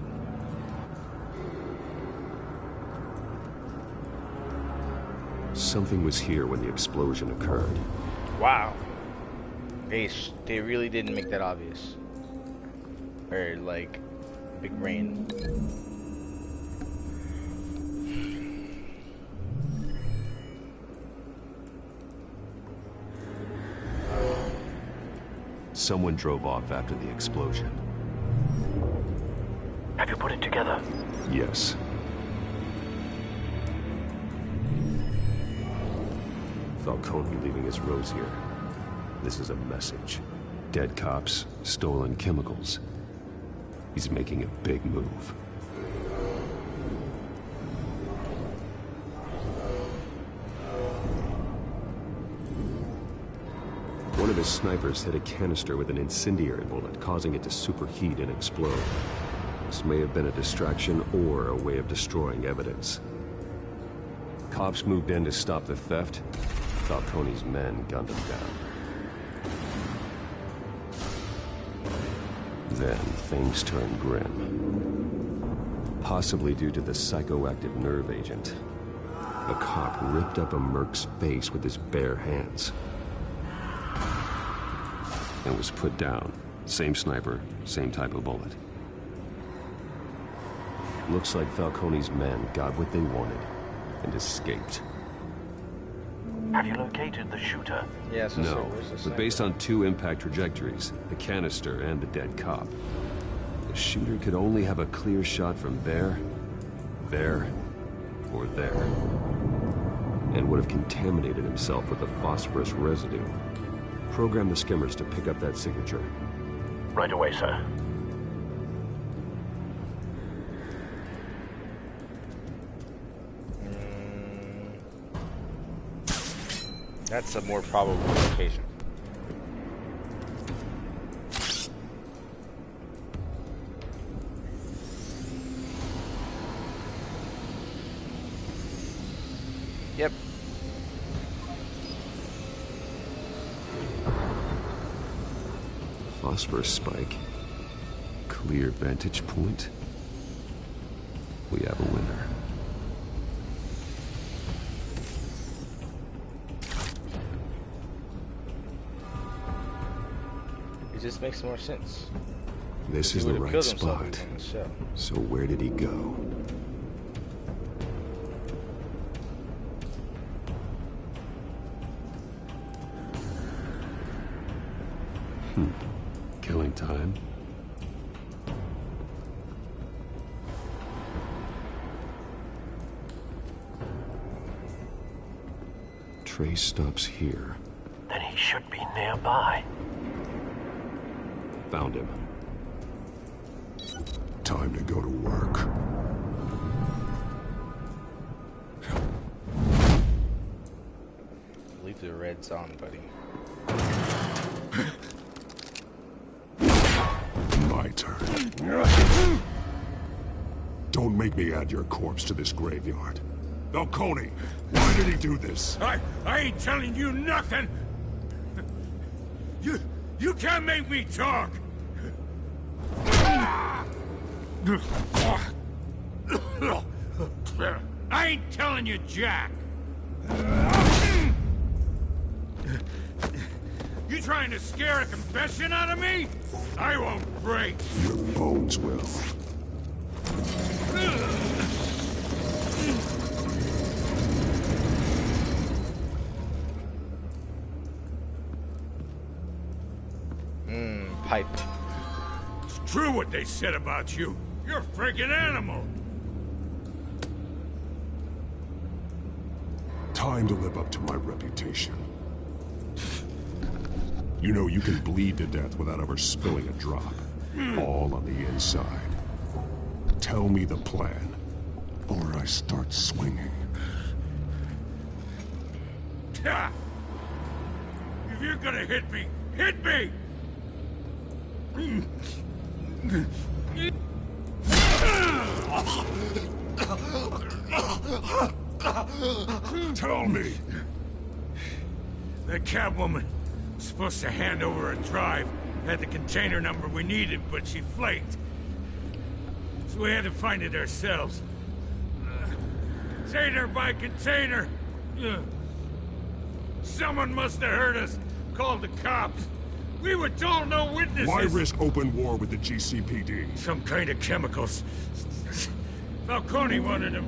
Something was here when the explosion occurred. Wow. They really didn't make that obvious. Or like big brain. Someone drove off after the explosion. Have you put it together? Yes. Falcone leaving his rose here. This is a message. Dead cops, stolen chemicals. He's making a big move. One of his snipers hit a canister with an incendiary bullet, causing it to superheat and explode. This may have been a distraction or a way of destroying evidence. Cops moved in to stop the theft. Falcone's men gunned him down. Then things turned grim. Possibly due to the psychoactive nerve agent. A cop ripped up a merc's face with his bare hands. And was put down. Same sniper, same type of bullet. Looks like Falcone's men got what they wanted and escaped. Have you located the shooter? Yes, no, but based on two impact trajectories, the canister and the dead cop, the shooter could only have a clear shot from there, or there, and would have contaminated himself with the phosphorus residue. Program the skimmers to pick up that signature. Right away, sir. That's a more probable location. Yep. Phosphorus spike. Clear vantage point. We have a winner. It just makes more sense. This is the right spot. So where did he go? Killing time. Trace stops here. Then he should be nearby. Found him. Time to go to work. Leave the reds on, buddy. My turn. Don't make me add your corpse to this graveyard. Falcone, why did he do this? I ain't telling you nothing! You can't make me talk! I ain't telling you jack! You trying to scare a confession out of me? I won't break! Your bones will. Pipe. It's true what they said about you. You're a freaking animal. Time to live up to my reputation. You know you can bleed to death without ever spilling a drop. All on the inside. Tell me the plan, or I start swinging. If you're gonna hit me, hit me! Tell me! The Catwoman was supposed to hand over a drive, had the container number we needed, but she flaked. So we had to find it ourselves. Container by container. Someone must have heard us, called the cops. We were told no witnesses. Why risk open war with the GCPD? Some kind of chemicals. Falcone wanted them.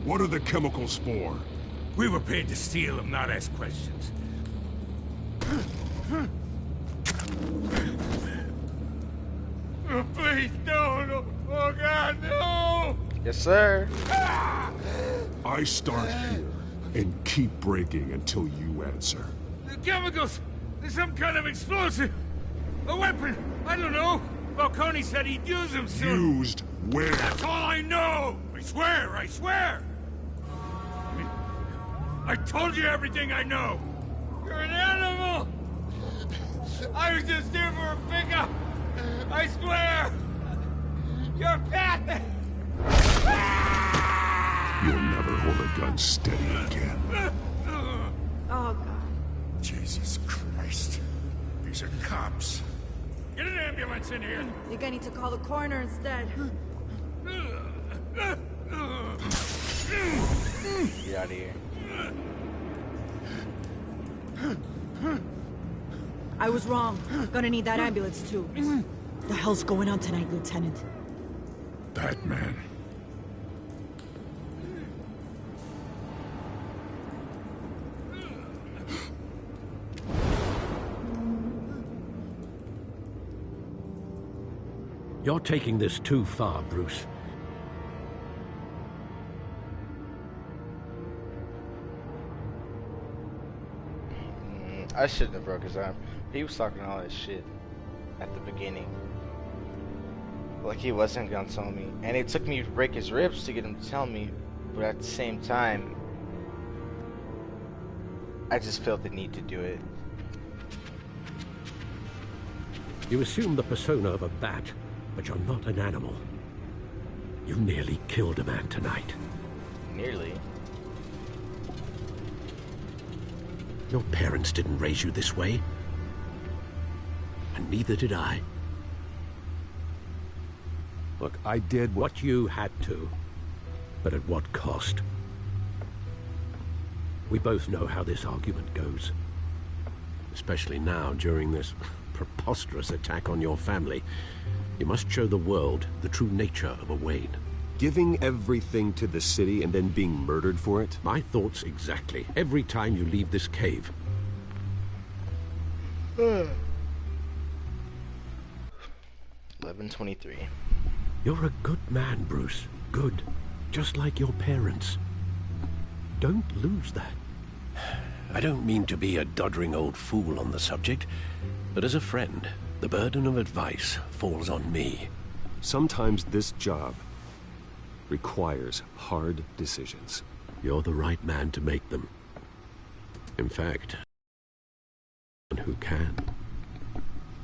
What are the chemicals for? We were paid to steal them, not ask questions. Oh, please, no. Oh, God, no! Yes, sir. I start here and keep breaking until you answer. The chemicals! There's some kind of explosive! A weapon! I don't know! Falcone said he'd use them soon! Used where? That's all I know! I swear! I told you everything I know! You're an animal! I was just here for a pickup. I swear. You're Pat. You'll never hold a gun steady again. Oh, God. Jesus Christ. These are cops. Get an ambulance in here. Think I need to call the coroner instead. Get out of here. I was wrong. Gonna need that ambulance, too. The hell's going on tonight, Lieutenant? Batman. You're taking this too far, Bruce. I shouldn't have broke his arm. He was talking all that shit at the beginning. Like he wasn't gonna tell me. And it took me to break his ribs to get him to tell me. But at the same time, I just felt the need to do it. You assume the persona of a bat, but you're not an animal. You nearly killed a man tonight. Nearly. Your parents didn't raise you this way. And neither did I. Look, I did what you had to. But at what cost? We both know how this argument goes. Especially now, during this preposterous attack on your family. You must show the world the true nature of a Wayne. Giving everything to the city and then being murdered for it? My thoughts exactly. Every time you leave this cave. 11:23. You're a good man, Bruce. Good. Just like your parents. Don't lose that. I don't mean to be a doddering old fool on the subject, but as a friend, the burden of advice falls on me. Sometimes this job requires hard decisions. You're the right man to make them. In fact, who can.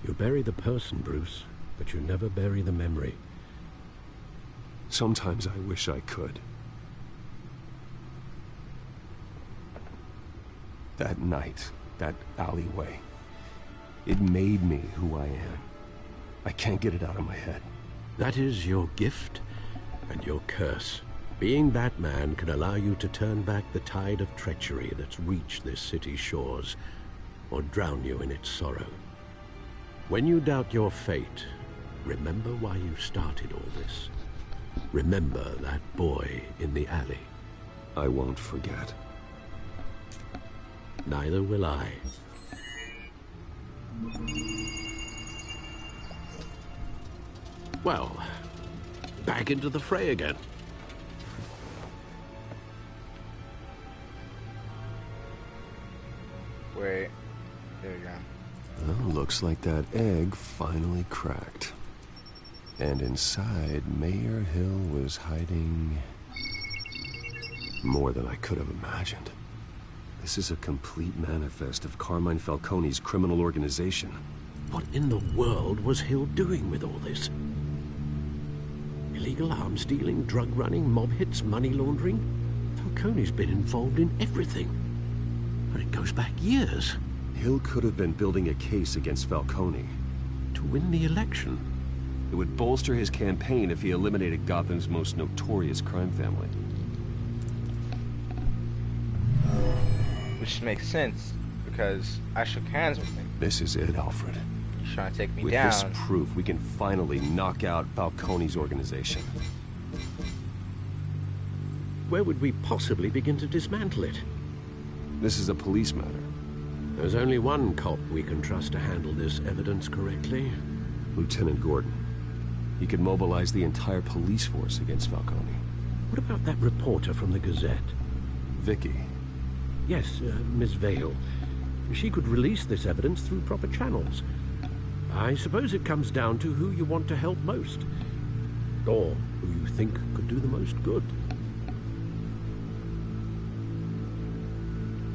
You bury the person, Bruce, but you never bury the memory. Sometimes I wish I could. That night, that alleyway, it made me who I am. I can't get it out of my head. That is your gift and your curse. Being Batman can allow you to turn back the tide of treachery that's reached this city's shores, or drown you in its sorrow. When you doubt your fate, remember why you started all this. Remember that boy in the alley. I won't forget. Neither will I. Well, back into the fray again. Wait. There you go. Well, looks like that egg finally cracked. And inside, Mayor Hill was hiding more than I could have imagined. This is a complete manifest of Carmine Falcone's criminal organization. What in the world was Hill doing with all this? Illegal arms dealing, drug running, mob hits, money laundering? Falcone's been involved in everything. And it goes back years. Hill could have been building a case against Falcone. To win the election? It would bolster his campaign if he eliminated Gotham's most notorious crime family. Which makes sense, because I shook hands with him. This is it, Alfred. He's trying to take me With down. this proof, we can finally knock out Falcone's organization. Where would we possibly begin to dismantle it? This is a police matter. There's only one cop we can trust to handle this evidence correctly. Lieutenant Gordon. He could mobilize the entire police force against Falcone. What about that reporter from the Gazette? Vicky. Yes, Miss Vale. She could release this evidence through proper channels. I suppose it comes down to who you want to help most. Or who you think could do the most good.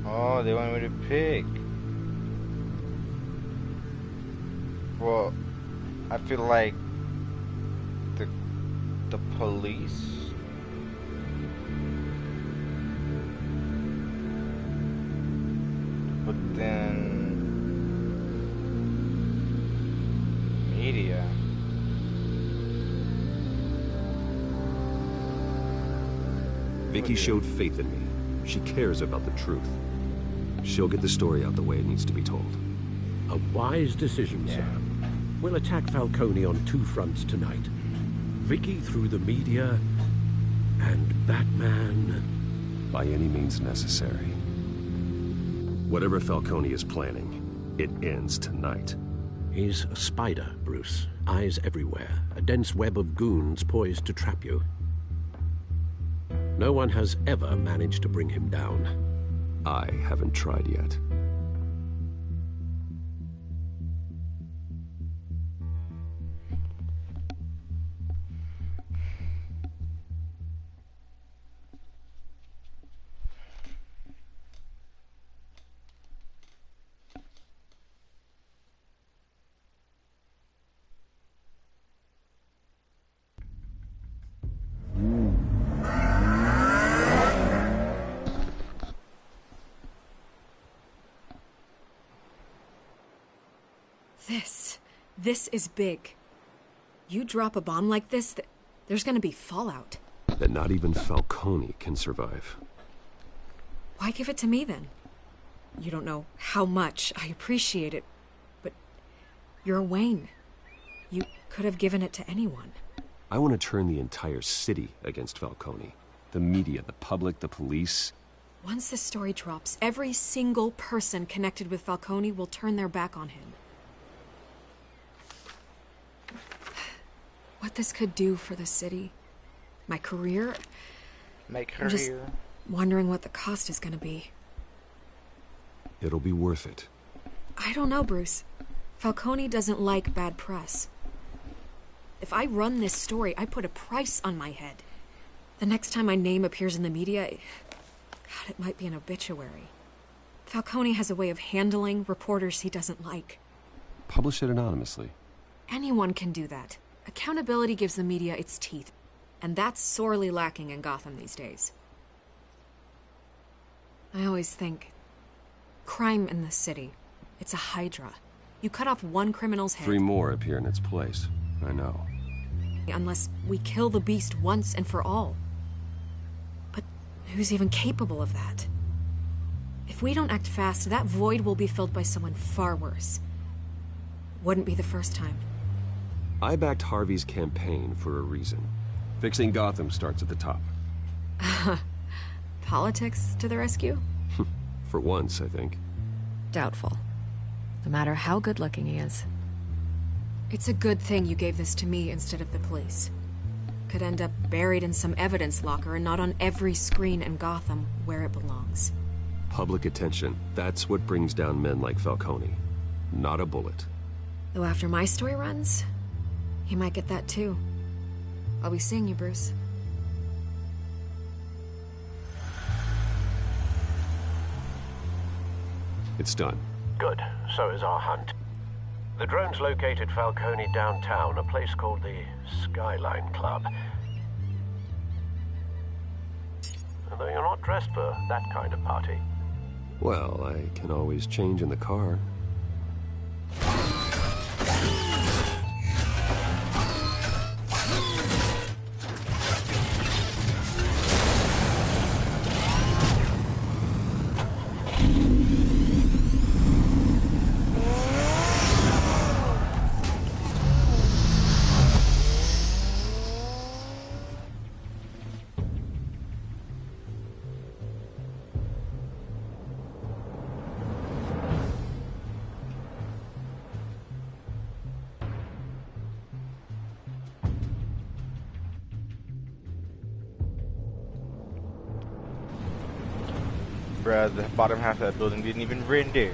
Oh, they want me to pick. Well, I feel like the police but then media. Vicky showed faith in me. She cares about the truth. She'll get the story out the way it needs to be told. A wise decision, sir. We'll attack Falcone on two fronts tonight. Vicky through the media, and Batman... by any means necessary. Whatever Falcone is planning, it ends tonight. He's a spider, Bruce. Eyes everywhere. A dense web of goons poised to trap you. No one has ever managed to bring him down. I haven't tried yet. This is big. You drop a bomb like this, there's gonna be fallout. That not even Falcone can survive. Why give it to me, then? You don't know how much I appreciate it, but you're Wayne. You could have given it to anyone. I want to turn the entire city against Falcone. The media, the public, the police. Once this story drops, every single person connected with Falcone will turn their back on him. What this could do for the city, my career... I'm just wondering what the cost is gonna be. It'll be worth it. I don't know, Bruce. Falcone doesn't like bad press. If I run this story, I put a price on my head. The next time my name appears in the media... God, it might be an obituary. Falcone has a way of handling reporters he doesn't like. Publish it anonymously. Anyone can do that. Accountability gives the media its teeth, and that's sorely lacking in Gotham these days. I always think, crime in the city, it's a hydra. You cut off one criminal's head... 3 more appear in its place. I know. Unless we kill the beast once and for all. But who's even capable of that? If we don't act fast, that void will be filled by someone far worse. Wouldn't be the first time. I backed Harvey's campaign for a reason. Fixing Gotham starts at the top. Politics to the rescue? For once, I think. Doubtful. No matter how good-looking he is. It's a good thing you gave this to me instead of the police. Could end up buried in some evidence locker and not on every screen in Gotham where it belongs. Public attention. That's what brings down men like Falcone. Not a bullet. Though after my story runs... he might get that too. I'll be seeing you, Bruce. It's done. Good. So is our hunt. The drones located Falcone downtown, a place called the Skyline Club. Although you're not dressed for that kind of party. Well, I can always change in the car. Bruh, the bottom half of that building didn't even render.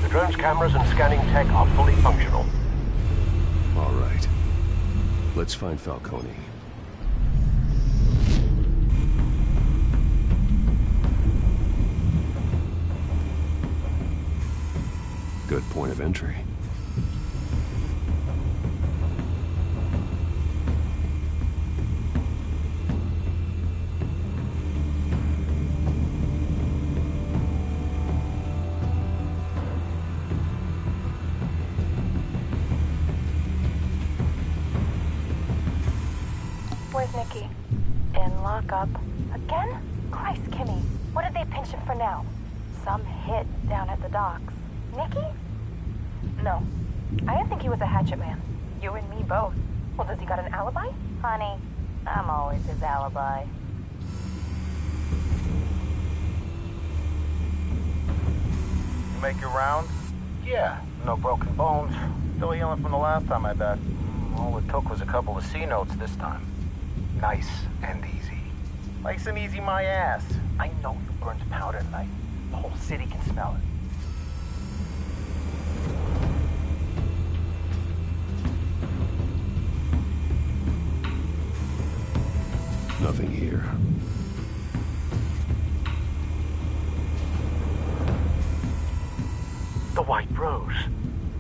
The drone's cameras and scanning tech are fully functional. All right. Let's find Falcone. Good point of entry. Where's Nicky? In lockup. Again? Christ, Kimmy. What did they pinch him for now? Some hit down at the docks. Nicky? No. I didn't think he was a hatchet man. You and me both. Well, does he got an alibi? Honey, I'm always his alibi. You make your rounds? Yeah, no broken bones. Still healing from the last time, I bet. All it took was a couple of C notes this time. Nice and easy. Nice and easy my ass. I know you burned powder tonight. The whole city can smell it. Nothing here. The white rose.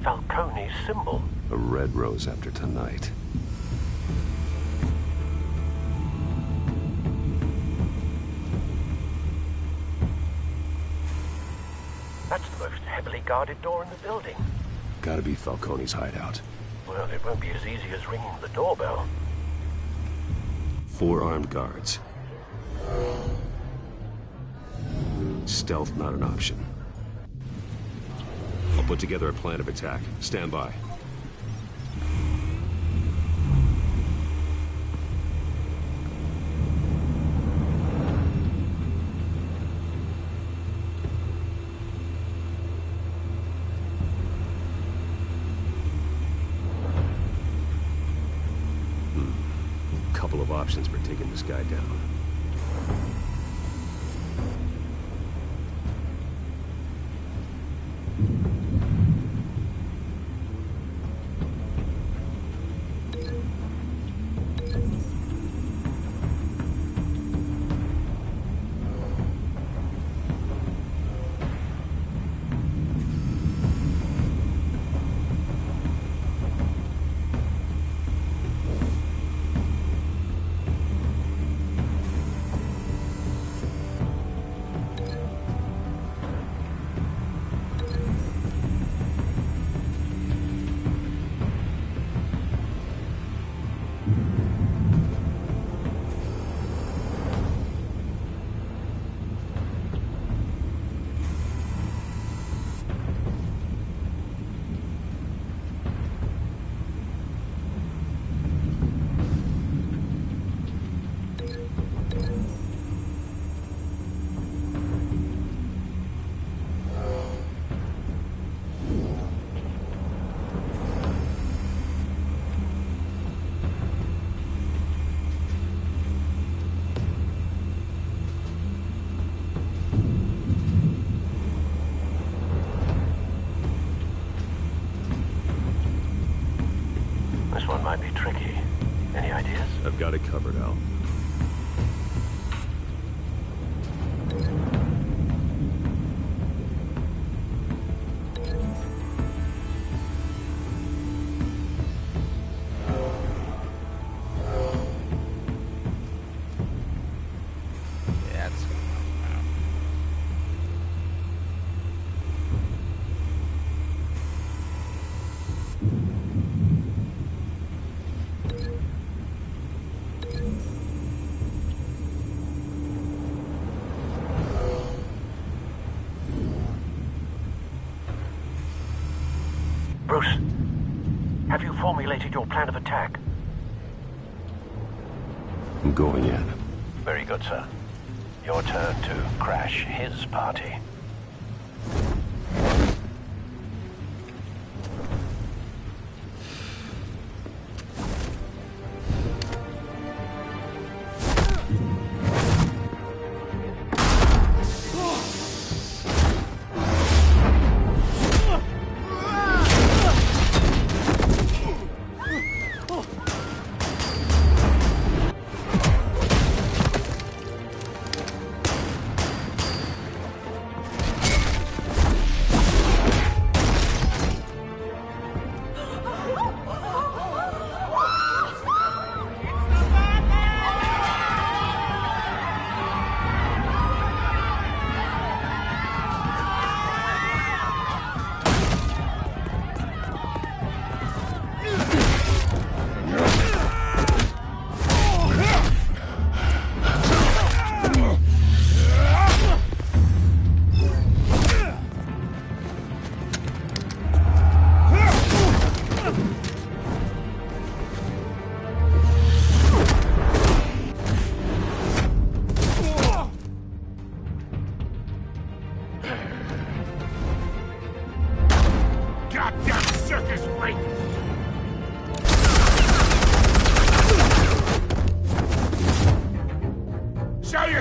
Falcone's symbol. A red rose after tonight. That's the most heavily guarded door in the building. Gotta be Falcone's hideout. Well, it won't be as easy as ringing the doorbell. 4 armed guards. Stealth not an option. I'll put together a plan of attack. Stand by. Couple of options for taking this guy down. This one might be tricky. Any ideas? I've got it covered, Al. Yeah, it's gonna help out. Bruce, have you formulated your plan of attack? I'm going in. Very good, sir. Your turn to crash his party.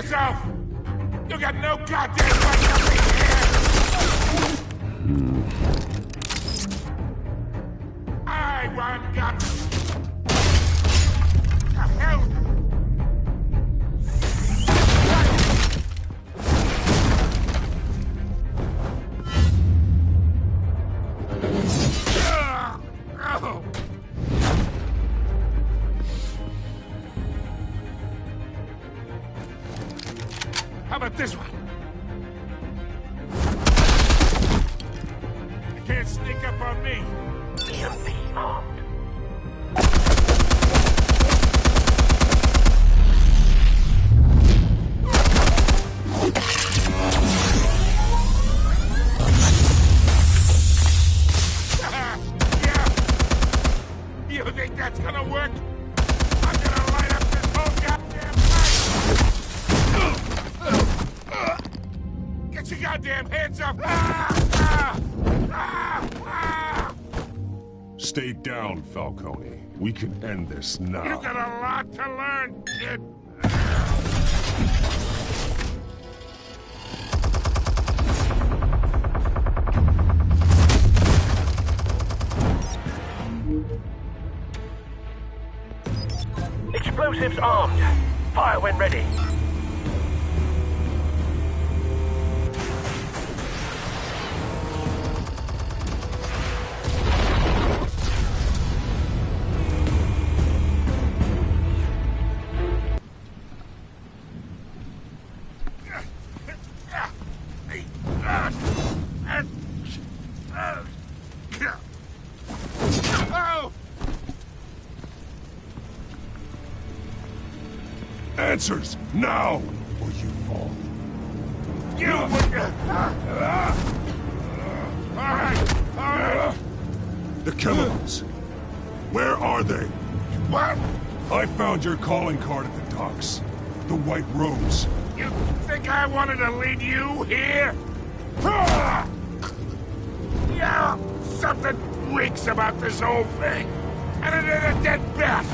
yourself! You got no goddamn right to be here! I want Gotham! The hell? Oh. How about this one? You can't sneak up on me. EMP armed. Yeah. You think that's gonna work? I'm gonna light up this whole goddamn place! Get your goddamn hands up! Stay down, Falcone. We can end this now. You got a lot to learn, kid. Explosives armed. Fire when ready. Oh! Answers, now, or you fall. You would... All right. The chemicals. Where are they? What? I found your calling card at the docks. The White Rose. You think I wanted to lead you here? Yeah, something reeks about this whole thing. And it is a dead bat.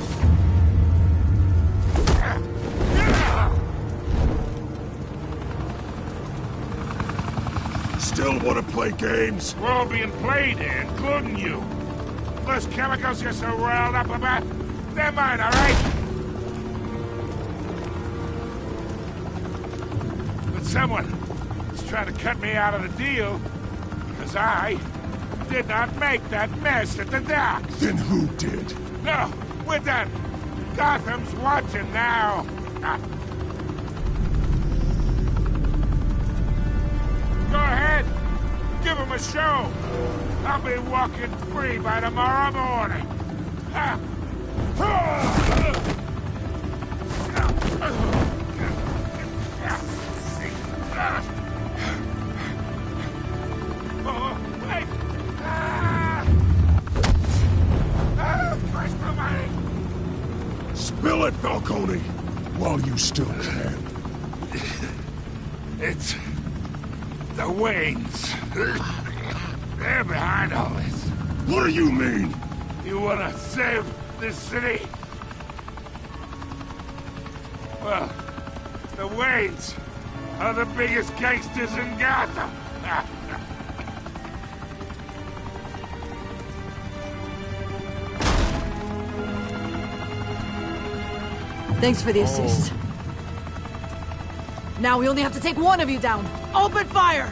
Still want to play games? We're all being played here, including you. Those chemicals you're so riled up about, they're mine, all right? But someone is trying to cut me out of the deal because I did not make that mess at the docks. Then who did? No, we're done. Gotham's watching now. Go ahead. Give him a show. I'll be walking free by tomorrow morning. Oh, wait. Christ almighty. Spill it, Falcone, while you still can. It's the Waynes. They're behind all this. What do you mean? You want to save this city? Well, the Waynes are the biggest gangsters in Gotham. Thanks for the assist. Now we only have to take one of you down. Open fire!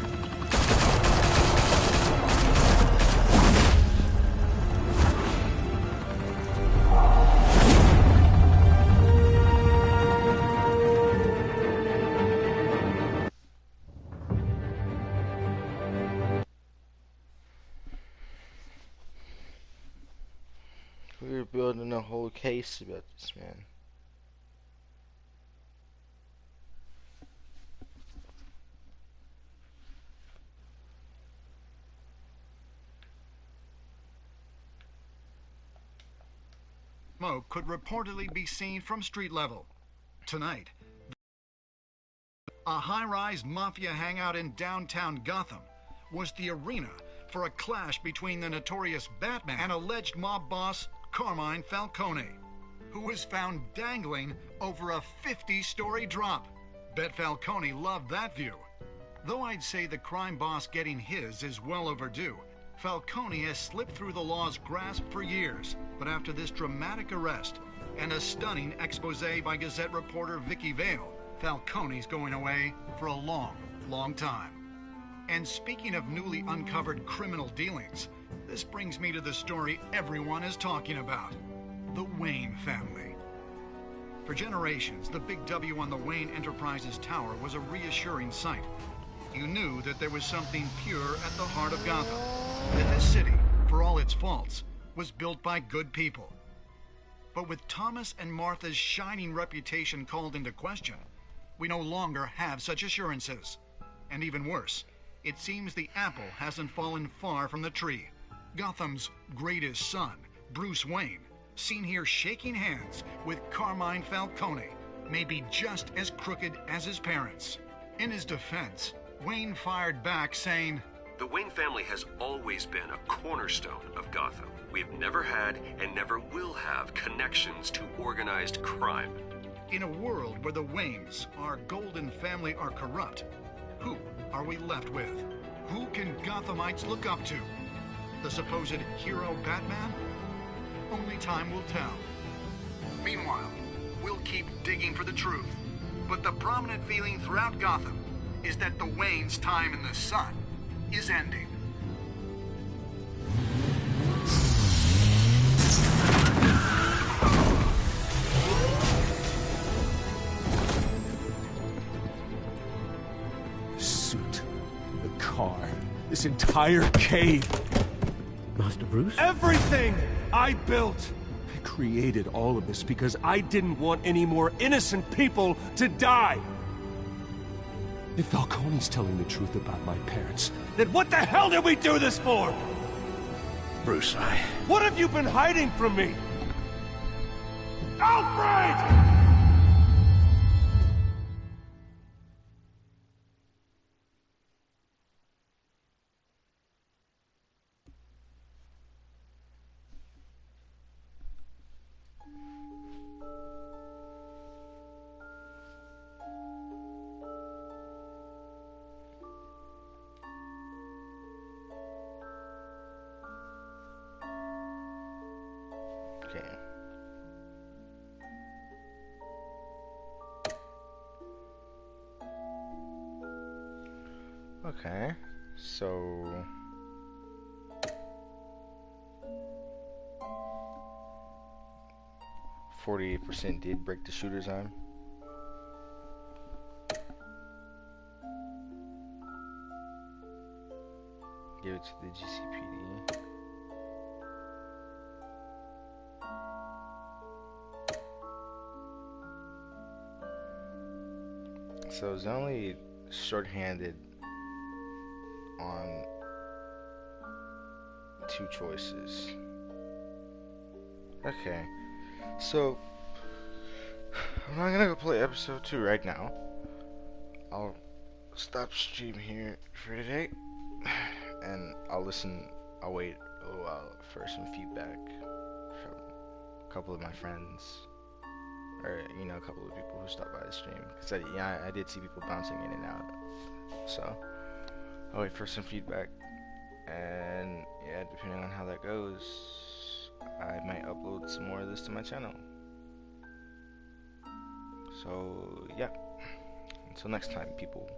We were building a whole case about this man. Smoke could reportedly be seen from street level. Tonight, a high-rise mafia hangout in downtown Gotham was the arena for a clash between the notorious Batman and alleged mob boss Carmine Falcone, who was found dangling over a 50-story drop. Bet Falcone loved that view. Though I'd say the crime boss getting his is well overdue, Falcone has slipped through the law's grasp for years. But after this dramatic arrest and a stunning expose by Gazette reporter Vicky Vale, Falcone's going away for a long, long time. And speaking of newly uncovered criminal dealings, this brings me to the story everyone is talking about: the Wayne family. For generations, the big W on the Wayne Enterprises Tower was a reassuring sight. You knew that there was something pure at the heart of Gotham, that this city, for all its faults, was built by good people. But with Thomas and Martha's shining reputation called into question, we no longer have such assurances. And even worse, it seems the apple hasn't fallen far from the tree. Gotham's greatest son, Bruce Wayne, seen here shaking hands with Carmine Falcone, may be just as crooked as his parents. In his defense, Wayne fired back saying, "The Wayne family has always been a cornerstone of Gotham. We have never had and never will have connections to organized crime." In a world where the Waynes, our golden family, are corrupt, who are we left with? Who can Gothamites look up to? The supposed hero Batman? Only time will tell. Meanwhile, we'll keep digging for the truth. But the prominent feeling throughout Gotham is that the Waynes' time in the sun is ending. The suit, the car, this entire cave. Master Bruce? Everything I built! I created all of this because I didn't want any more innocent people to die! If Falcone's telling the truth about my parents, then what the hell did we do this for? Bruce, What have you been hiding from me? Alfred! Okay. Okay, so 48% did break the shooter's arm. Give it to the GCPD. So it's only shorthanded on 2 choices. Okay, so I'm not gonna go play episode 2 right now. I'll stop stream here for today, and I'll wait a little while for some feedback from a couple of my friends, or a couple of people who stopped by the stream, because I did see people bouncing in and out. So I'll wait for some feedback, and yeah, depending on how that goes, I might upload some more of this to my channel. So yeah, until next time, people.